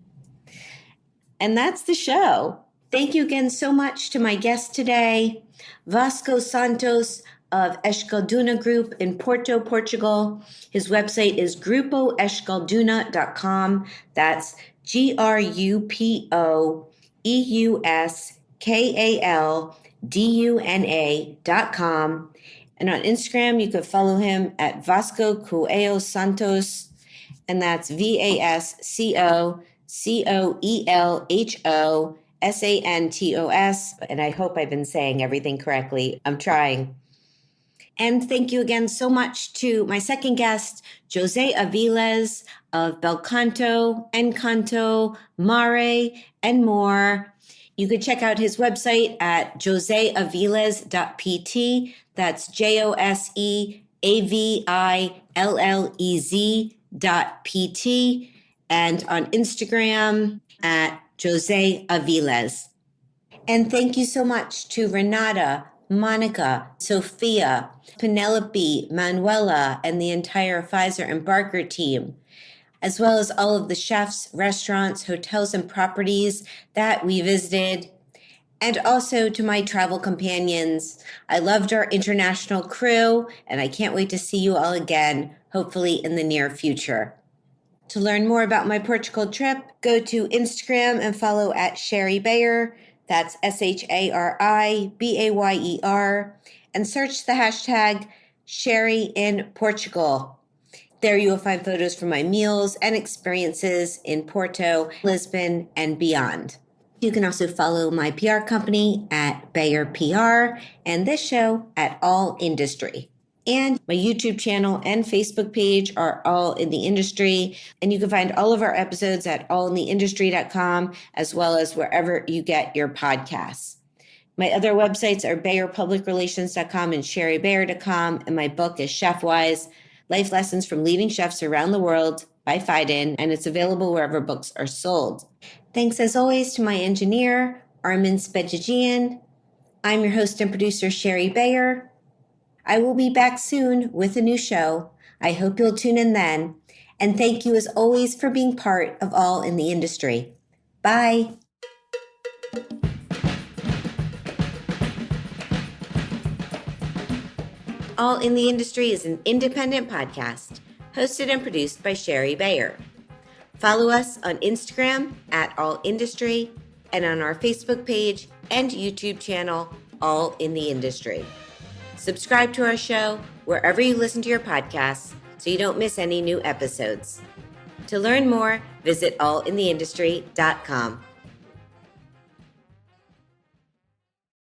And that's the show. Thank you again so much to my guest today, Vasco Santos of Euskalduna Group in Porto, Portugal. His website is grupoeuskalduna.com. That's GRUPOEUSKALDUNA.com. And on Instagram, you can follow him at Vasco Coelho Santos, and that's VASCOCOELHOSANTOS. And I hope I've been saying everything correctly. I'm trying. And thank you again so much to my second guest, José Avillez of Belcanto, Encanto, Mare, and more. You could check out his website at joseavillez.pt. That's JOSEAVILLEZ.pt. And on Instagram at José Avillez. And thank you so much to Renata, Monica, Sophia, Penelope, Manuela, and the entire Pfizer and Barker team, as well as all of the chefs, restaurants, hotels, and properties that we visited. And also to my travel companions. I loved our international crew, and I can't wait to see you all again, hopefully in the near future. To learn more about my Portugal trip, go to Instagram and follow at Shari Bayer. That's ShariBayer, and search the hashtag Shari in Portugal. There you will find photos from my meals and experiences in Porto, Lisbon, and beyond. You can also follow my PR company at Bayer PR and this show at All Industry. And my YouTube channel and Facebook page are All in the Industry. And you can find all of our episodes at allintheindustry.com, as well as wherever you get your podcasts. My other websites are BayerPublicRelations.com and ShariBayer.com. And my book is Chefwise, Life Lessons from Leading Chefs Around the World by Fiden. And it's available wherever books are sold. Thanks as always to my engineer, Armin Spejagian. I'm your host and producer, Shari Bayer. I will be back soon with a new show. I hope you'll tune in then. And thank you as always for being part of All in the Industry. Bye. All in the Industry is an independent podcast hosted and produced by Shari Bayer. Follow us on Instagram at All Industry and on our Facebook page and YouTube channel, All in the Industry. Subscribe to our show wherever you listen to your podcasts so you don't miss any new episodes. To learn more, visit allintheindustry.com.